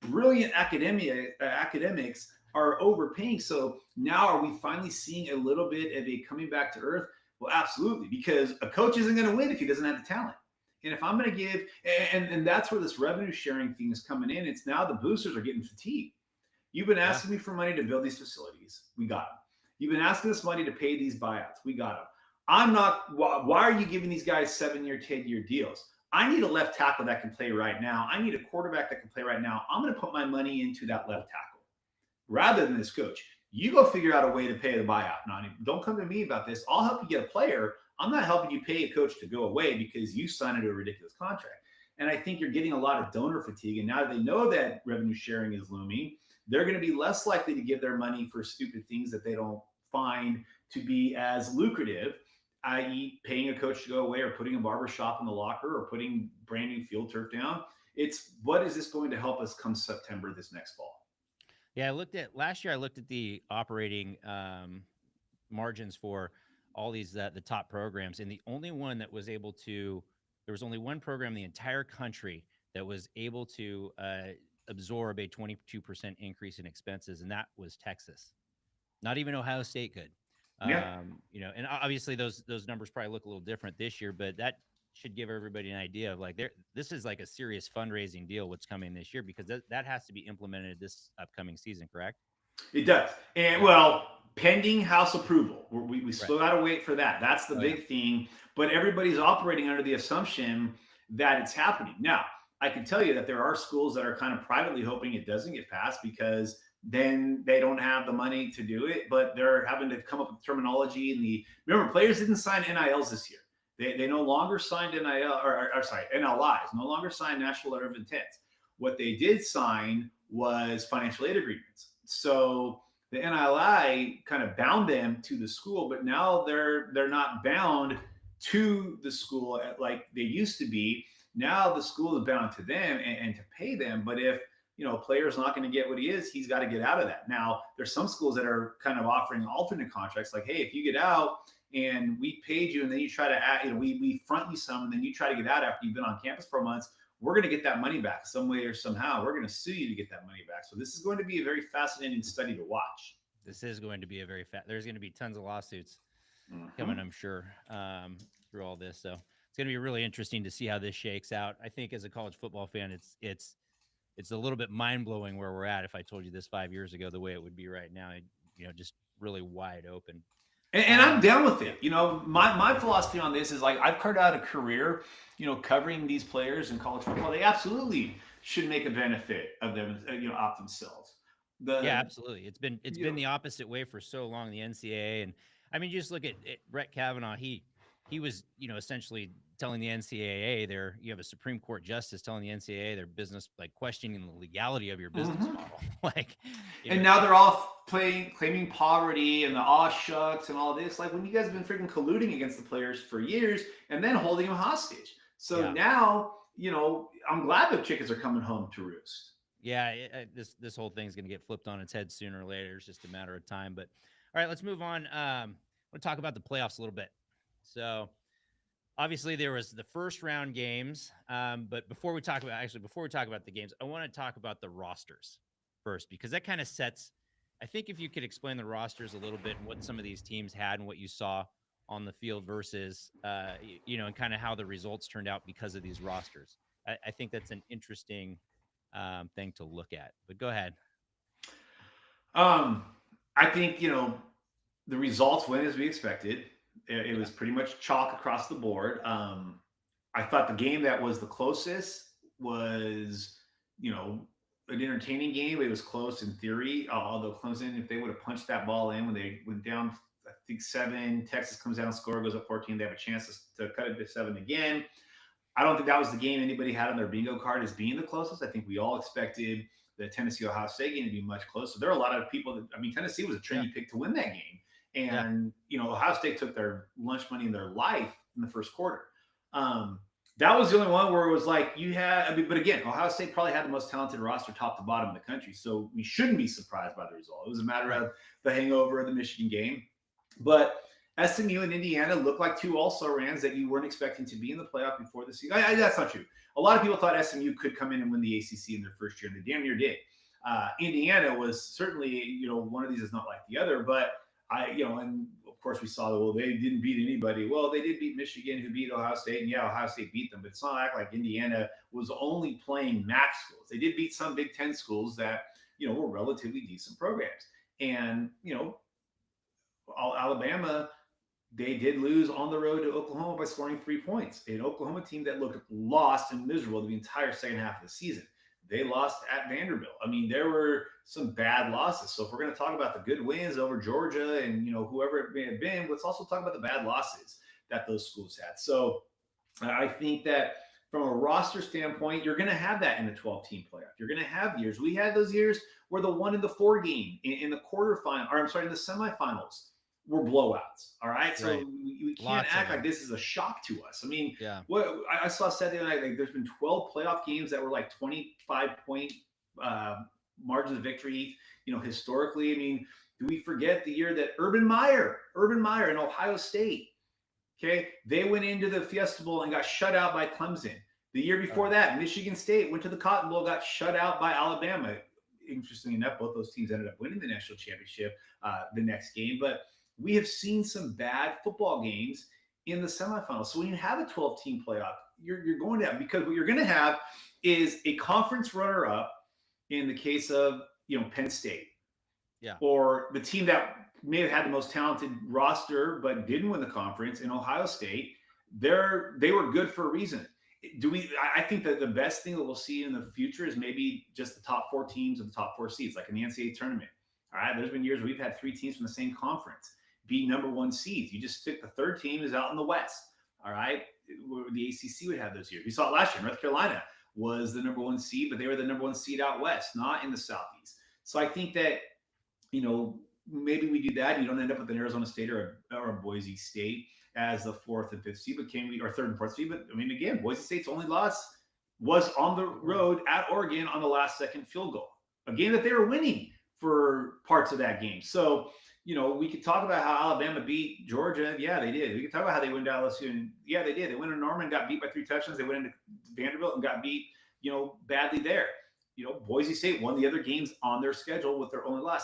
S2: Brilliant academics are overpaying. So now are we finally seeing a little bit of a coming back to earth? Well, absolutely, because a coach isn't going to win if he doesn't have the talent. And if I'm going to give, and that's where this revenue sharing thing is coming in. It's now the boosters are getting fatigued. You've been asking me for money to build these facilities. We got them. You've been asking us money to pay these buyouts. We got them. I'm not, why are you giving these guys 7-year, 10-year deals? I need a left tackle that can play right now. I need a quarterback that can play right now. I'm going to put my money into that left tackle rather than this coach. You go figure out a way to pay the buyout, Nani. Don't come to me about this. I'll help you get a player. I'm not helping you pay a coach to go away because you signed into a ridiculous contract. And I think you're getting a lot of donor fatigue. And now that they know that revenue sharing is looming, they're going to be less likely to give their money for stupid things that they don't find to be as lucrative, i.e. paying a coach to go away or putting a barber shop in the locker or putting brand new field turf down. It's what is this going to help us come September this next fall?
S1: Yeah, last year I looked at the operating margins for all these the top programs, and the only one that was able to there was only one program in the entire country that was able to absorb a 22% increase in expenses, and that was Texas. Not even Ohio State could.
S2: Yeah.
S1: And obviously those numbers probably look a little different this year, but that should give everybody an idea of like this is like a serious fundraising deal what's coming this year, because that has to be implemented this upcoming season, correct?
S2: It does. And
S1: Yeah.
S2: well, pending House approval, we
S1: Right.
S2: still got to wait for that. That's the
S1: Oh yeah.
S2: big thing. But everybody's operating under the assumption that it's happening. Now, I can tell you that there are schools that are kind of privately hoping it doesn't get passed because then they don't have the money to do it, but they're having to come up with terminology. And remember, players didn't sign NILs this year. They no longer signed NIL, or sorry, NLIs, no longer signed National Letter of Intent. What they did sign was financial aid agreements. So the NLI kind of bound them to the school, but now they're not bound to the school like they used to be. Now the school is bound to them and to pay them. But if a player's not going to get what he is, he's got to get out of that. Now there's some schools that are kind of offering alternate contracts, like, hey, if you get out and we paid you, and then you try to add, we front you some, and then you try to get out after you've been on campus for months, we're going to get that money back some way or somehow. We're going to sue you to get that money back. So this is going to be a very fascinating study to watch.
S1: This is going to be there's going to be tons of lawsuits coming,
S2: Mm-hmm.
S1: I'm sure, through all this. So it's going to be really interesting to see how this shakes out. I think as a college football fan, it's a little bit mind blowing where we're at. If I told you this 5 years ago, the way it would be right now, just really wide open.
S2: And I'm down with
S1: Yeah.
S2: it. My philosophy on this is like I've carved out a career, covering these players in college football. They absolutely should make a benefit of them, off themselves.
S1: Yeah, absolutely. It's been the opposite way for so long. The NCAA, and I mean, you just look at Brett Kavanaugh. He was essentially telling the NCAA you have a Supreme Court justice telling the NCAA their business, like questioning the legality of your business
S2: Mhm.
S1: model. Like,
S2: And now they're all claiming poverty and the aw shucks and all this. Like when you guys have been freaking colluding against the players for years and then holding them hostage. So
S1: Yeah.
S2: now, I'm glad the chickens are coming home to roost.
S1: Yeah, this whole thing's going to get flipped on its head sooner or later. It's just a matter of time. But all right, let's move on. We'll talk about the playoffs a little bit. So obviously there was the first round games, but before we talk about the games, I want to talk about the rosters first, because that kind of sets. I think if you could explain the rosters a little bit and what some of these teams had and what you saw on the field versus, and kind of how the results turned out because of these rosters. I think that's an interesting thing to look at. But go ahead.
S2: Um, I think, the results went as we expected. It
S1: Yeah.
S2: was pretty much chalk across the board. I thought the game that was the closest was, an entertaining game. It was close in theory, although Clemson, if they would have punched that ball in when they went down, I think 7, Texas comes down, score, goes up 14, they have a chance to cut it to 7 again. I don't think that was the game anybody had on their bingo card as being the closest. I think we all expected the Tennessee Ohio State game to be much closer. There are a lot of people Tennessee was a trendy pick to win that game. And, Ohio State took their lunch money in their life in the first quarter. That was the only one where it was like but again, Ohio State probably had the most talented roster top to bottom in the country. So we shouldn't be surprised by the result. It was a matter of the hangover of the Michigan game. But SMU and Indiana looked like two also-rans that you weren't expecting to be in the playoff before the season. That's not true. A lot of people thought SMU could come in and win the ACC in their first year, and they damn near did. Indiana was certainly, one of these is not like the other, but and of course we saw that, well, they didn't beat anybody. Well, they did beat Michigan, who beat Ohio State, and Ohio State beat them, but it's not like Indiana was only playing MAC schools. They did beat some Big Ten schools that, were relatively decent programs. And, Alabama, they did lose on the road to Oklahoma by scoring 3 points. An Oklahoma team that looked lost and miserable the entire second half of the season. They lost at Vanderbilt. I mean, there were some bad losses. So if we're going to talk about the good wins over Georgia and, whoever it may have been, let's also talk about the bad losses that those schools had. So I think that from a roster standpoint, you're going to have that in the 12-team playoff. You're going to have years. We had those years where the 1-4 game in the quarterfinal, or I'm sorry, in the semifinals, were blowouts. All right. So
S1: Right.
S2: we can't act like this is a shock to us. I mean, what I saw said the other night, like there's been 12 playoff games that were like 25-point margins of victory, historically. I mean, Do we forget the year that Urban Meyer in Ohio State, okay, they went into the Fiesta Bowl and got shut out by Clemson. The year before that, Michigan State went to the Cotton Bowl, got shut out by Alabama. Interestingly enough, both those teams ended up winning the national championship the next game. But we have seen some bad football games in the semifinals. So when you have a 12-team playoff, you're going to have, because what you're going to have is a conference runner-up in the case of, Penn State.
S1: Yeah.
S2: Or the team that may have had the most talented roster but didn't win the conference in Ohio State. They were good for a reason. I think that the best thing that we'll see in the future is maybe just the top 4 teams of the top 4 seeds, like in the NCAA tournament. All right. There's been years where we've had 3 teams from the same conference be number 1 seeds. You just pick the third team is out in the West. All right. The ACC would have those years. We saw it last year. North Carolina was the number 1 seed, but they were the number 1 seed out West, not in the Southeast. So I think that, maybe we do that. You don't end up with an Arizona State or a Boise State as the 4th and 5th seed, but or 3rd and 4th seed. But I mean, again, Boise State's only loss was on the road at Oregon on the last second field goal, a game that they were winning for parts of that game. So, we could talk about how Alabama beat Georgia. Yeah, they did. We could talk about how they went to LSU. And yeah, they did. They went to Norman, got beat by 3 touchdowns. They went into Vanderbilt and got beat, badly there. Boise State won the other games on their schedule with their only loss.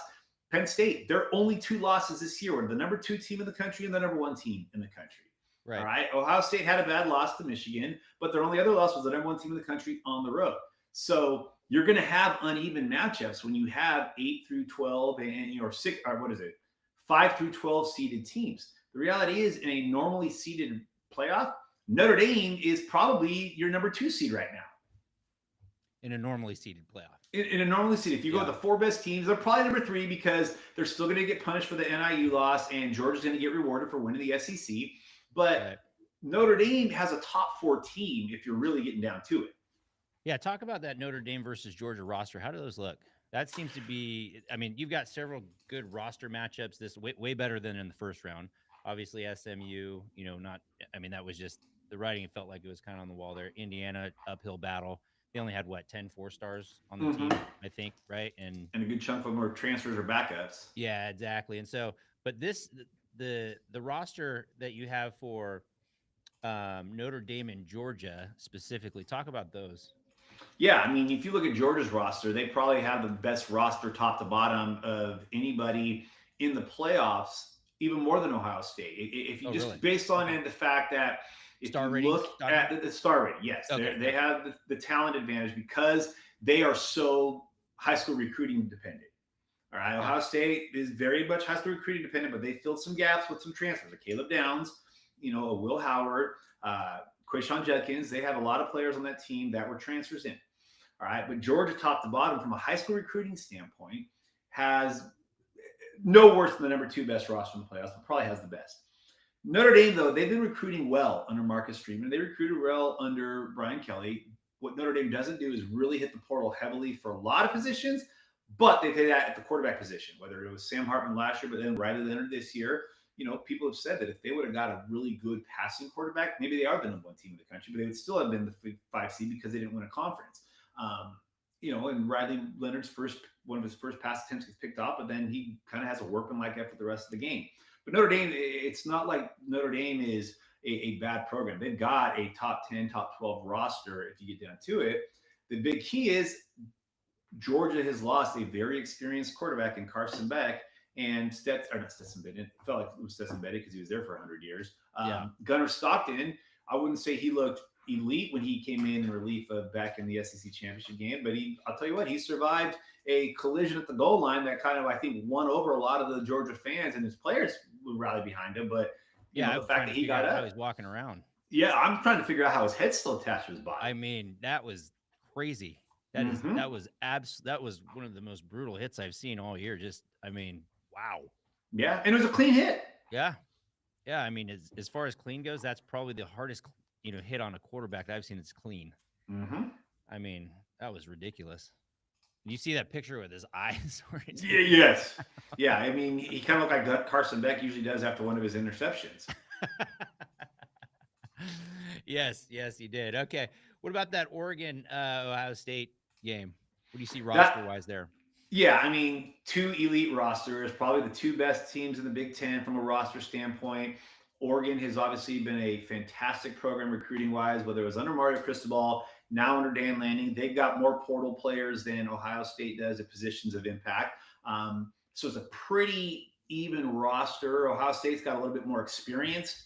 S2: Penn State, their only 2 losses this year were the number 2 team in the country and the number 1 team in the country.
S1: Right.
S2: All right. Ohio State had a bad loss to Michigan, but their only other loss was the number 1 team in the country on the road. So you're going to have uneven matchups when you have 8 through 12 and 5 through 12 seeded teams. The reality is, in a normally seeded playoff, Notre Dame is probably your number 2 seed right now.
S1: In a normally seeded playoff.
S2: In a normally seed, if you go with the 4 best teams, they're probably number 3 because they're still going to get punished for the NIU loss, and Georgia's going to get rewarded for winning the SEC. But Notre Dame has a top 4 team if you're really getting down to it.
S1: Yeah, talk about that Notre Dame versus Georgia roster. How do those look? That seems to be, I mean, you've got several good roster matchups. This way better than in the first round. Obviously, SMU, that was just the writing. It felt like it was kind of on the wall there. Indiana, uphill battle. They only had 10 4-stars on the team, I think, right? And
S2: a good chunk of them were transfers or backups.
S1: Yeah, exactly. And so, but the roster that you have for Notre Dame and Georgia specifically, talk about those.
S2: Yeah, I mean, if you look at Georgia's roster, they probably have the best roster top to bottom of anybody in the playoffs, even more than Ohio State. If you really? Based on the fact that if you look at the star rating, yes, they have the talent advantage because they are so high school recruiting dependent. All right, Ohio State is very much high school recruiting dependent, but they filled some gaps with some transfers. Caleb Downs, a Will Howard, Quayshawn Judkins. They have a lot of players on that team that were transfers in. All right, but Georgia, top to bottom, from a high school recruiting standpoint, has no worse than the number 2 best roster in the playoffs, but probably has the best. Notre Dame, though, they've been recruiting well under Marcus Freeman. They recruited well under Brian Kelly. What Notre Dame doesn't do is really hit the portal heavily for a lot of positions, but they did that at the quarterback position, whether it was Sam Hartman last year, but then Riley Leonard this year. People have said that if they would have got a really good passing quarterback, maybe they are the number 1 team in the country, but they would still have been the 5 seed because they didn't win a conference. And Riley Leonard's one of his first pass attempts gets picked off, but then he kind of has a workmanlike effort the rest of the game. But Notre Dame, it's not like Notre Dame is a bad program. They've got a top 10, top 12 roster if you get down to it. The big key is Georgia has lost a very experienced quarterback in Carson Beck, and Stetson Bennett. It felt like it was Stetson Bennett because he was there for 100 years. Gunnar Stockton, I wouldn't say he looked elite when he came in relief of back in the SEC championship game, but I'll tell you what, he survived a collision at the goal line that kind of, I think, won over a lot of the Georgia fans, and his players would rally behind him. But the fact that he got up,
S1: how he's walking around.
S2: Yeah, I'm trying to figure out how his head's still attached to his body.
S1: I mean, that was crazy. That was one of the most brutal hits I've seen all year. Wow.
S2: Yeah, and it was a clean hit.
S1: Yeah. I mean, as far as clean goes, that's probably the hardest hit on a quarterback that I've seen that's clean. I mean, that was ridiculous. You see that picture with his eyes?
S2: Yes. Yeah. I mean, he kind of looked like Carson Beck usually does after one of his interceptions.
S1: Yes, he did. Okay. What about that Oregon Ohio State game? What do you see roster-wise there?
S2: Yeah, I mean, two elite rosters, probably the two best teams in the Big Ten from a roster standpoint. Oregon has obviously been a fantastic program recruiting wise, whether it was under Mario Cristobal, now under Dan Lanning. They've got more portal players than Ohio State does at positions of impact. So it's a pretty even roster. Ohio State's got a little bit more experienced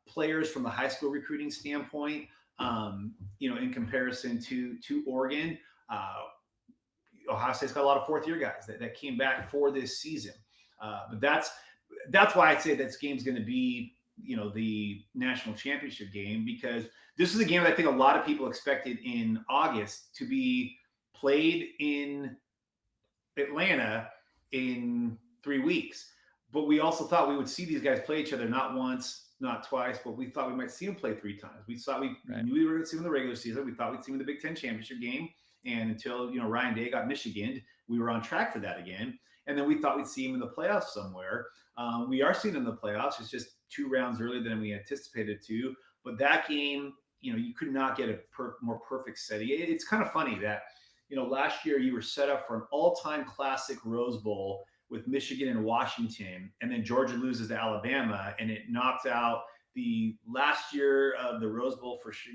S2: players from the high school recruiting standpoint, in comparison to Oregon. Ohio State's got a lot of fourth year guys that came back for this season. But that's why I say this game's going to be, the national championship game, because this is a game that I think a lot of people expected in August to be played in Atlanta in 3 weeks. But we also thought we would see these guys play each other not once, not twice, but we thought we might see them play 3 times. We thought we knew we were going to see them in the regular season. We thought we'd see them in the Big Ten championship game. And until Ryan Day got Michigan, we were on track for that again. And then we thought we'd see him in the playoffs somewhere. We are seeing him in the playoffs. It's just 2 rounds earlier than we anticipated to. But that game, you could not get a more perfect setting. It's kind of funny that, last year you were set up for an all-time classic Rose Bowl with Michigan and Washington, and then Georgia loses to Alabama, and it knocked out the last year of the Rose Bowl for sure.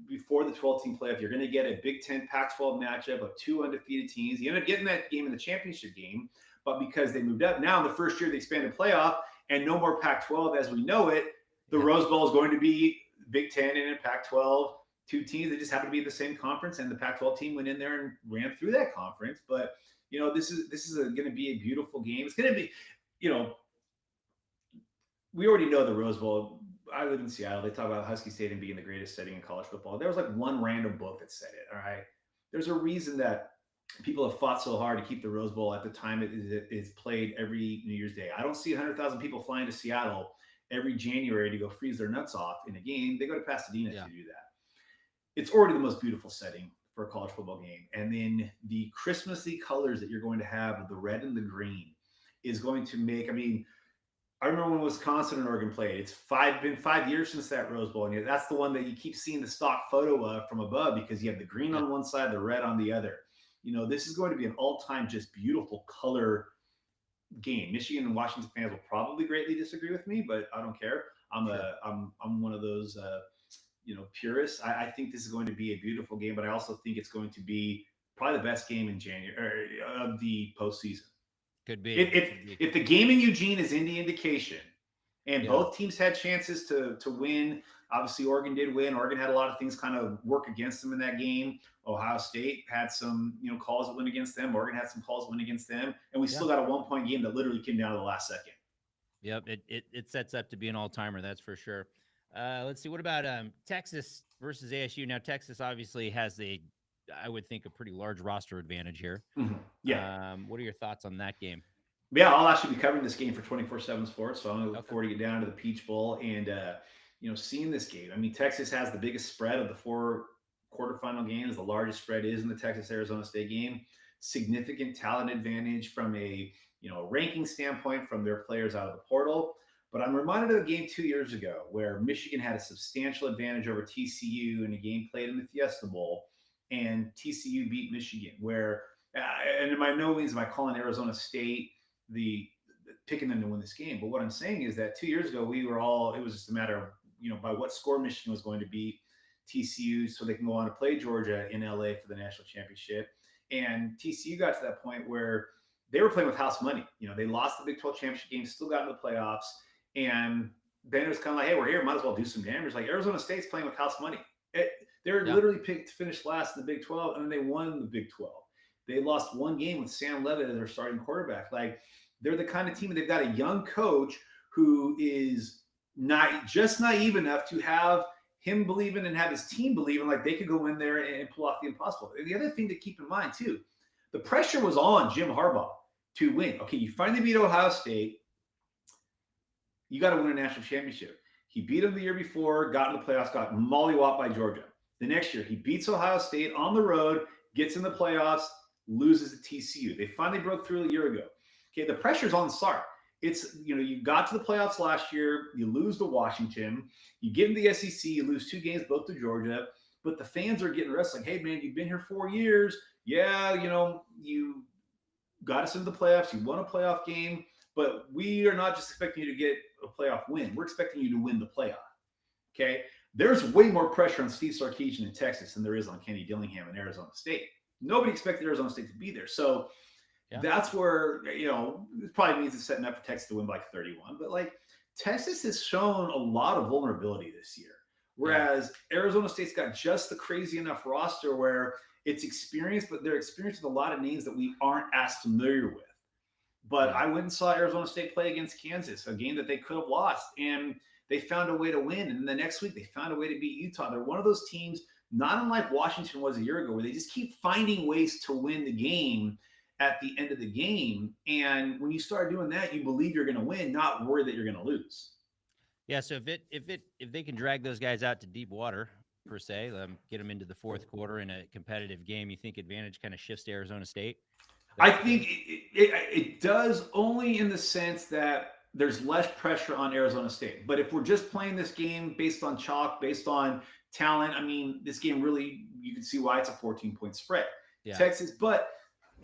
S2: Before the 12-team playoff, you're going to get a Big Ten Pac-12 matchup of 2 undefeated teams. You end up getting that game in the championship game, but because they moved up, now in the first year of the expanded playoff and no more Pac-12 as we know it, the Rose Bowl is going to be Big Ten and a Pac-12, 2 teams that just happen to be in the same conference, and the Pac-12 team went in there and ran through that conference. But this is going to be a beautiful game. It's going to be, we already know the Rose Bowl. I live in Seattle. They talk about Husky Stadium being the greatest setting in college football. There was like one random book that said it. All right. There's a reason that people have fought so hard to keep the Rose Bowl at the time it is played every New Year's Day. I don't see 100,000 people flying to Seattle every January to go freeze their nuts off in a game. They go to Pasadena to do that. It's already the most beautiful setting for a college football game. And then the Christmassy colors that you're going to have with the red and the green is going to make, I remember when Wisconsin and Oregon played. It's been 5 years since that Rose Bowl, and that's the one that you keep seeing the stock photo of from above, because you have the green on one side, the red on the other. This is going to be an all-time just beautiful color game. Michigan and Washington fans will probably greatly disagree with me, but I don't care. I'm one of those purists. I think this is going to be a beautiful game, but I also think it's going to be probably the best game in January of the postseason.
S1: Could be.
S2: If the game in Eugene is any indication, and both teams had chances to win. Obviously, Oregon did win. Oregon had a lot of things kind of work against them in that game. Ohio State had some calls that went against them. Oregon had some calls that went against them, and we still got a 1-point game that literally came down to the last second.
S1: Yep, it sets up to be an all-timer, that's for sure. Let's see. What about Texas versus ASU? Now, Texas obviously has I would think, a pretty large roster advantage here.
S2: Mm-hmm. Yeah.
S1: What are your thoughts on that game?
S2: Yeah, I'll actually be covering this game for 24/7 Sports, so I'm going to look forward to get down to the Peach Bowl and seeing this game. Texas has the biggest spread of the 4 quarterfinal games. The largest spread is in the Texas-Arizona State game. Significant talent advantage from a ranking standpoint from their players out of the portal. But I'm reminded of a game 2 years ago where Michigan had a substantial advantage over TCU in a game played in the Fiesta Bowl, and TCU beat Michigan. And by no means am I calling Arizona State the picking them to win this game. But what I'm saying is that 2 years ago, it was just a matter of, by what score Michigan was going to beat TCU so they can go on to play Georgia in LA for the national championship. And TCU got to that point where they were playing with house money. They lost the Big 12 championship game, still got into the playoffs. And then it was kind of like, hey, we're here, might as well do some damage. Like Arizona State's playing with house money. They're literally picked to finish last in the Big 12, and then they won the Big 12. They lost one game with Sam Levitt as their starting quarterback. Like, they're the kind of team, they've got a young coach who is not just naive enough to have him believing and have his team believing like they could go in there and pull off the impossible. And the other thing to keep in mind, too, the pressure was on Jim Harbaugh to win. Okay, you finally beat Ohio State. You got to win a national championship. He beat them the year before, got in the playoffs, got mollywopped by Georgia. The next year, he beats Ohio State on the road, gets in the playoffs, loses to TCU. They finally broke through a year ago. Okay, the pressure's on the start. It's, you got to the playoffs last year, you lose to Washington, you get in the SEC, you lose 2 games, both to Georgia, but the fans are getting restless. Like, hey, man, you've been here 4 years. Yeah, you got us into the playoffs. You won a playoff game, but we are not just expecting you to get a playoff win. We're expecting you to win the playoff. Okay. There's way more pressure on Steve Sarkisian in Texas than there is on Kenny Dillingham in Arizona State. Nobody expected Arizona State to be there. So that's where, it probably means it's setting up for Texas to win by like 31. But like Texas has shown a lot of vulnerability this year. Whereas Arizona State's got just the crazy enough roster where it's experienced, but they're experienced with a lot of names that we aren't as familiar with. But I went and saw Arizona State play against Kansas, a game that they could have lost. And they found a way to win. And then the next week, they found a way to beat Utah. They're one of those teams, not unlike Washington was a year ago, where they just keep finding ways to win the game at the end of the game. And when you start doing that, you believe you're going to win, not worry that you're going to lose.
S1: Yeah. So if they can drag those guys out to deep water per se, get them into the fourth quarter in a competitive game, you think advantage kind of shifts to Arizona State?
S2: I think it does, only in the sense that there's less pressure on Arizona State. But if we're just playing this game based on chalk, based on talent, I mean, this game really, you can see why it's a 14-point spread. Texas, but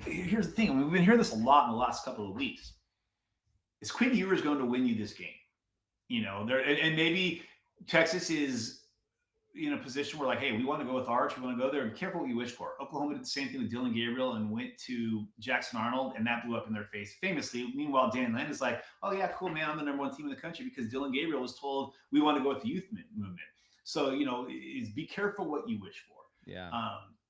S2: here's the thing. I mean, we've been hearing this a lot in the last couple of weeks. Is Quinn Ewers going to win you this game? And maybe Texas is in a position where, like, hey, we want to go with Arch. We want to go there. And careful what you wish for. Oklahoma did the same thing with Dylan Gabriel and went to Jackson Arnold, and that blew up in their face famously. Meanwhile, Dan Lannon is like, oh, yeah, cool, man. I'm the number one team in the country because Dylan Gabriel was told we want to go with the youth movement. So, is be careful what you wish for.
S1: Yeah.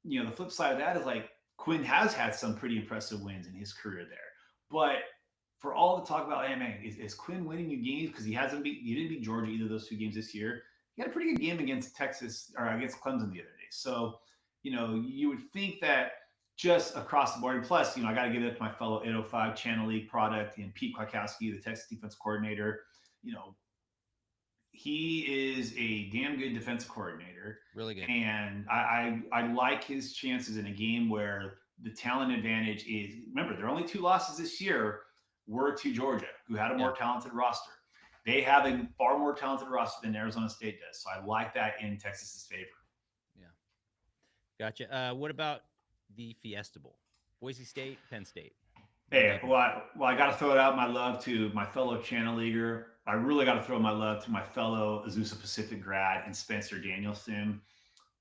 S2: The flip side of that is, like, Quinn has had some pretty impressive wins in his career there. But for all the talk about, hey, man, is Quinn winning you games because he didn't beat Georgia either of those two games this year. He had a pretty good game against Texas or against Clemson the other day. So, you would think that just across the board. And plus, I got to give it to my fellow 805 Channel League product and Pete Kwiatkowski, the Texas defense coordinator. He is a damn good defensive coordinator.
S1: Really good.
S2: And I like his chances in a game where the talent advantage is, remember, their only two losses this year were to Georgia, who had a more talented roster. They have a far more talented roster than Arizona State does. So I like that in Texas's favor.
S1: Yeah. Gotcha. What about the Fiesta Bowl? Boise State, Penn State.
S2: Hey, I got to throw out my love to my fellow Channel Leaguer. I really got to throw my love to my fellow Azusa Pacific grad and Spencer Danielson.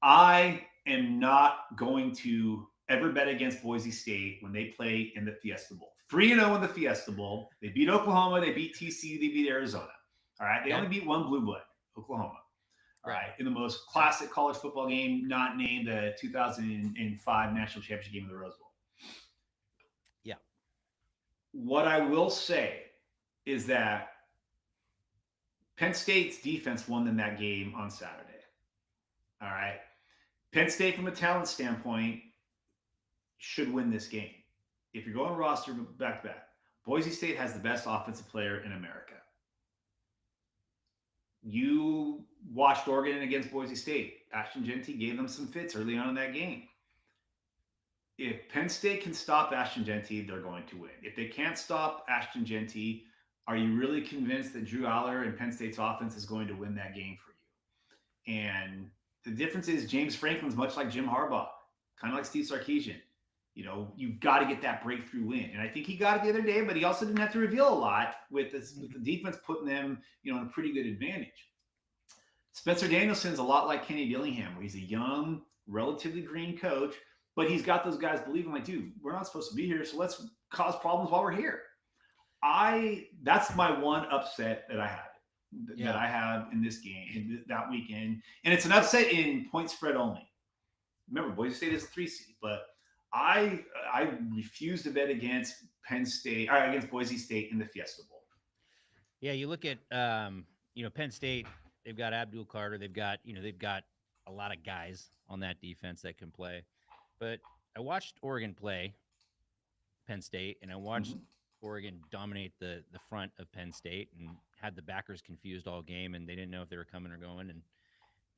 S2: I am not going to ever bet against Boise State when they play in the Fiesta Bowl. 3-0 in the Fiesta Bowl. They beat Oklahoma. They beat TCU. They beat Arizona. All right. They only beat one blue blood, Oklahoma. All right. In the most classic college football game, not named the 2005 national championship game of the Rose Bowl.
S1: Yeah.
S2: What I will say is that Penn State's defense won them that game on Saturday. All right. Penn State, from a talent standpoint, should win this game. If you're going roster back to back, Boise State has the best offensive player in America. You watched Oregon against Boise State. Ashton Jeanty gave them some fits early on in that game. If Penn State can stop Ashton Jeanty, they're going to win. If they can't stop Ashton Jeanty, are you really convinced that Drew Aller and Penn State's offense is going to win that game for you? And the difference is James Franklin's much like Jim Harbaugh, kind of like Steve Sarkisian. You've got to get that breakthrough win. And I think he got it the other day, but he also didn't have to reveal a lot with the defense putting them, in a pretty good advantage. Spencer Danielson's a lot like Kenny Dillingham, where he's a young, relatively green coach, but he's got those guys believing, like, dude, we're not supposed to be here, so let's cause problems while we're here. That's my one upset that I had, that I have in this game, that weekend. And it's an upset in point spread only. Remember, Boise State is a 3 seed, but I refuse to bet against Penn State or against Boise State in the Fiesta Bowl.
S1: Yeah, you look at Penn State. They've got Abdul Carter. They've got a lot of guys on that defense that can play. But I watched Oregon play Penn State, and I watched Oregon dominate the front of Penn State and had the backers confused all game, and they didn't know if they were coming or going.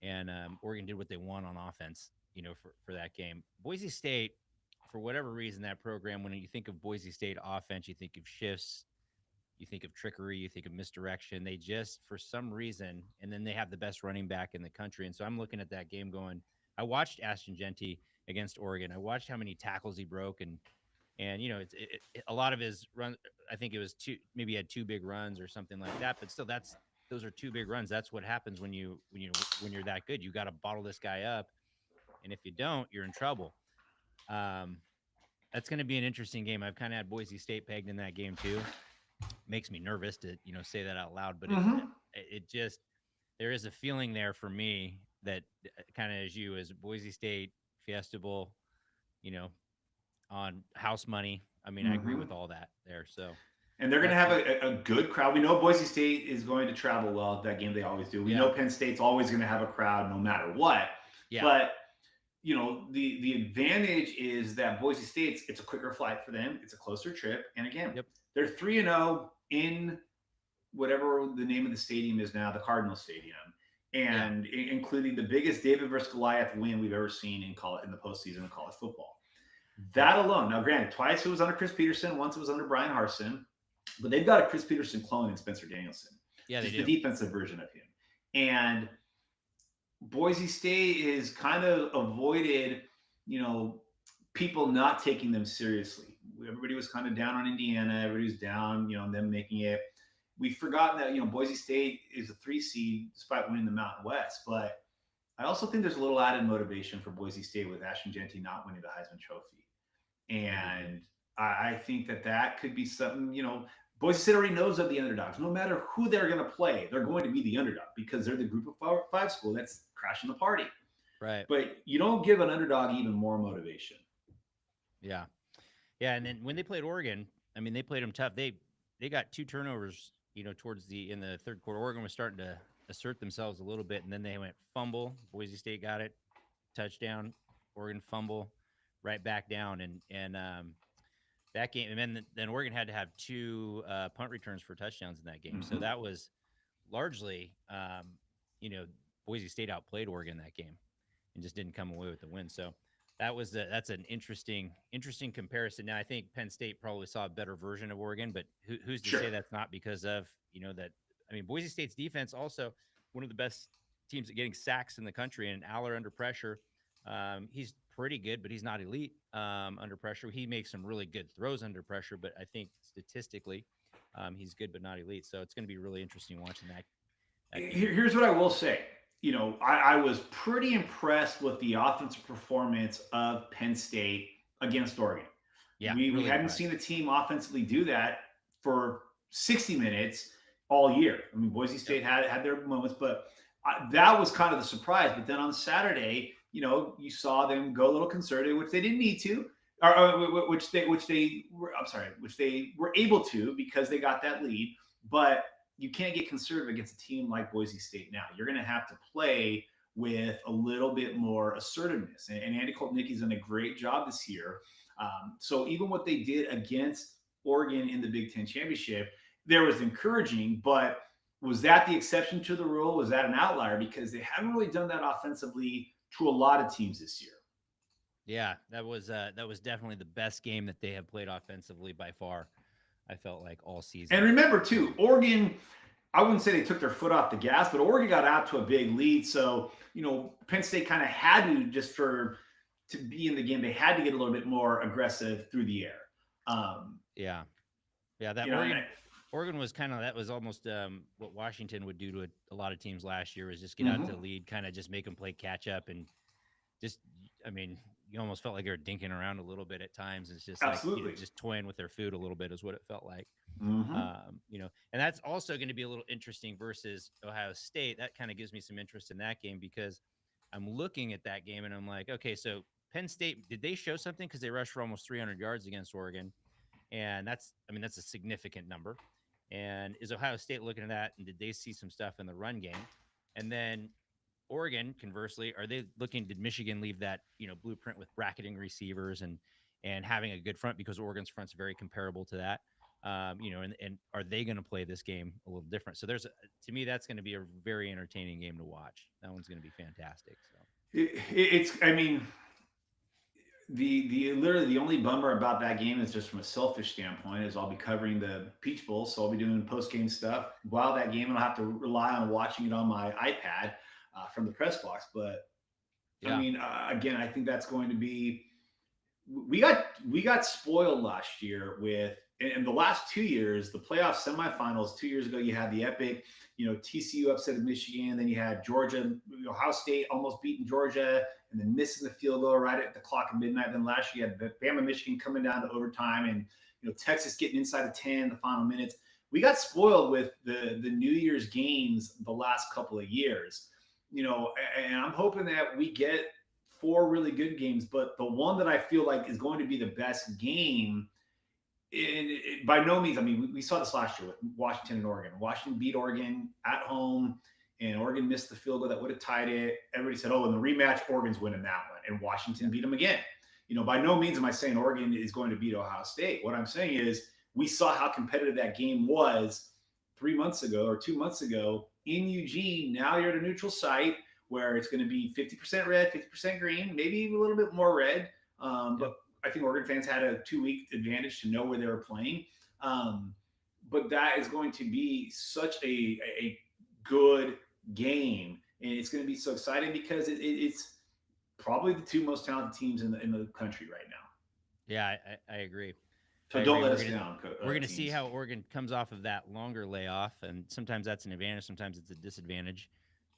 S1: And Oregon did what they want on offense, for that game. Boise State, for whatever reason, that program, when you think of Boise State offense, you think of shifts, you think of trickery, you think of misdirection. They just, for some reason, and then they have the best running back in the country. And so I'm looking at that game going, I watched Ashton Jeanty against Oregon. I watched how many tackles he broke and And a lot of his run. I think it was two, maybe he had two big runs or something like that. But still, those are two big runs. That's what happens when you're that good. You got to bottle this guy up, and if you don't, you're in trouble. Um, that's going to be an interesting game. I've kind of had Boise State pegged in that game too. Makes me nervous to say that out loud, but
S2: Hmm.
S1: it just there is a feeling there for me that kind of as Boise State Fiesta Bowl, you know, on house money. I mean, I agree
S2: Hmm.
S1: with all that there. So
S2: And they're going to
S1: that's
S2: have
S1: gonna
S2: a good crowd. We know Boise State is going to travel well. That game they always do. We
S1: yeah
S2: know Penn State's always going to have a crowd no matter what.
S1: yeah
S2: But the advantage is that Boise State's it's a quicker flight for them. It's a closer trip, and again,
S1: yep
S2: they're 3-0 in whatever the name of the stadium is now, the Cardinal Stadium,
S1: yeah
S2: and including the biggest David versus Goliath win we've ever seen in the postseason of college football.
S1: yep
S2: That alone, now granted, twice it was under Chris Peterson, once it was under Brian Harsin, but they've got a Chris Peterson clone in Spencer Danielson,
S1: yeah they
S2: just the
S1: do
S2: defensive version of him. And Boise State is kind of avoided, you know, people not taking them seriously. Everybody was kind of down on Indiana. Everybody was down, on them making it. We've forgotten that, Boise State is a 3 seed despite winning the Mountain West. But I also think there's a little added motivation for Boise State with Ashton Jeanty not winning the Heisman Trophy.
S1: I do too.
S2: And I think that could be something, Boise State already knows of the underdogs. No matter who they're going to play, they're going to be the underdog because they're the group of five school that's crashing the party.
S1: Right.
S2: But you don't give an underdog even more motivation.
S1: Yeah. Yeah. And then when they played Oregon, I mean, they played them tough. They got two turnovers, towards in the third quarter. Oregon was starting to assert themselves a little bit, and then they went fumble. Boise State got it, touchdown. Oregon fumble, right back down, and that game, and then Oregon had to have two punt returns for touchdowns in that game. So
S2: Mm-hmm.
S1: that was largely, you know, Boise State outplayed Oregon that game and just didn't come away with the win. So that's an interesting comparison. Now I think Penn State probably saw a better version of Oregon, but who's to
S2: Sure.
S1: say that's not because of that? I mean, Boise State's defense also one of the best teams at getting sacks in the country, and Aller under pressure. He's pretty good, but he's not elite under pressure. He makes some really good throws under pressure, but I think statistically, he's good but not elite. So it's going to be really interesting watching that game.
S2: Here's what I will say. I was pretty impressed with the offensive performance of Penn State against Oregon.
S1: Yeah,
S2: We
S1: really
S2: hadn't
S1: impressed.
S2: seen the team offensively do that for 60 minutes all year. I mean, Boise
S1: Yep.
S2: State had their moments, but that was kind of the surprise. But then on Saturday, you saw them go a little conservative, which they didn't need to, or which they were able to because they got that lead. But you can't get conservative against a team like Boise State now. You're going to have to play with a little bit more assertiveness. And Andy Koltnicki's done a great job this year. So even what they did against Oregon in the Big Ten championship, there was encouraging, but was that the exception to the rule? Was that an outlier? Because they haven't really done that offensively to a lot of teams this year.
S1: Yeah, that was definitely the best game that they have played offensively by far. I felt like all
S2: And
S1: season.
S2: remember, too, Oregon, I wouldn't say they took their foot off the gas, but Oregon got out to a big lead. So, Penn State kind of had to, to be in the game, they had to get a little bit more aggressive through the air.
S1: Yeah, yeah. That
S2: You know,
S1: Oregon was kind of that was almost what Washington would do to a lot of teams last year was just get out to
S2: mhm.
S1: the lead, kind of just make them play catch up, and just I mean, you almost felt like they were dinking around a little bit at times. It's just like
S2: Absolutely.
S1: just toying with their food a little bit is what it felt like.
S2: Hmm.
S1: And that's also going to be a little interesting versus Ohio State. That kind of gives me some interest in that game because I'm looking at that game and I'm like, okay, so Penn State, did they show something? Because they rushed for almost 300 yards against Oregon. And that's a significant number. And is Ohio State looking at that? And did they see some stuff in the run game? And then Oregon, conversely, are they looking? Did Michigan leave that blueprint with bracketing receivers and having a good front because Oregon's front's very comparable to that? And are they going to play this game a little different? So to me, that's going to be a very entertaining game to watch. That one's going to be fantastic. So
S2: I mean, the literally the only bummer about that game is just from a selfish standpoint is I'll be covering the Peach Bowl, so I'll be doing post game stuff while that game, and I'll have to rely on watching it on my iPad from the press box. But I
S1: yeah,
S2: mean, again, I think that's going to be we got spoiled last year with in the last 2 years, the playoff semifinals. 2 years ago, you had the epic, TCU upset of Michigan. Then you had Georgia, Ohio State almost beating Georgia, and then missing the field goal right at the clock of midnight. Then last year, you had Bama, Michigan coming down to overtime, and Texas getting inside of 10 in the final minutes. We got spoiled with the New Year's games the last couple of years, and I'm hoping that we get four really good games, but the one that I feel like is going to be the best game, by no means, I mean, we saw this last year with Washington and Oregon. Washington beat Oregon at home, and Oregon missed the field goal that would have tied it. Everybody said, oh, in the rematch, Oregon's winning that one, and Washington beat them again. By no means am I saying Oregon is going to beat Ohio State. What I'm saying is we saw how competitive that game was 3 months ago or 2 months ago in Eugene. Now you're at a neutral site where it's going to be 50% red, 50% green, maybe a little bit more red. But I think Oregon fans had a 2-week advantage to know where they were playing. But that is going to be such a good game. And it's going to be so exciting because it's probably the two most talented teams in the country right now.
S1: Yeah, I agree.
S2: So don't let us down.
S1: We're going to see how Oregon comes off of that longer layoff, and sometimes that's an advantage, sometimes it's a disadvantage.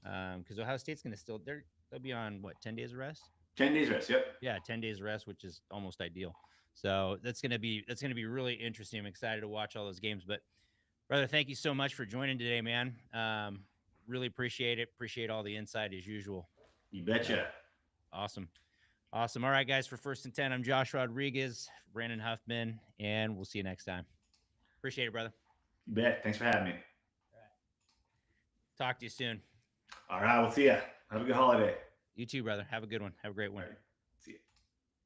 S1: Because Ohio State's going to they'll be on 10 days of rest.
S2: 10 days rest. Yep.
S1: Yeah, 10 days rest, which is almost ideal. So that's going to be really interesting. I'm excited to watch all those games. But brother, thank you so much for joining today, man. Really appreciate it. Appreciate all the insight as usual.
S2: You betcha.
S1: Awesome. All right, guys. For First and 10, I'm Josh Rodriguez, Brandon Huffman, and we'll see you next time. Appreciate it, brother.
S2: You bet. Thanks for having me.
S1: All right. Talk to you soon.
S2: All right. We'll see ya. Have a good holiday.
S1: You too, brother. Have a good one. Have a great one.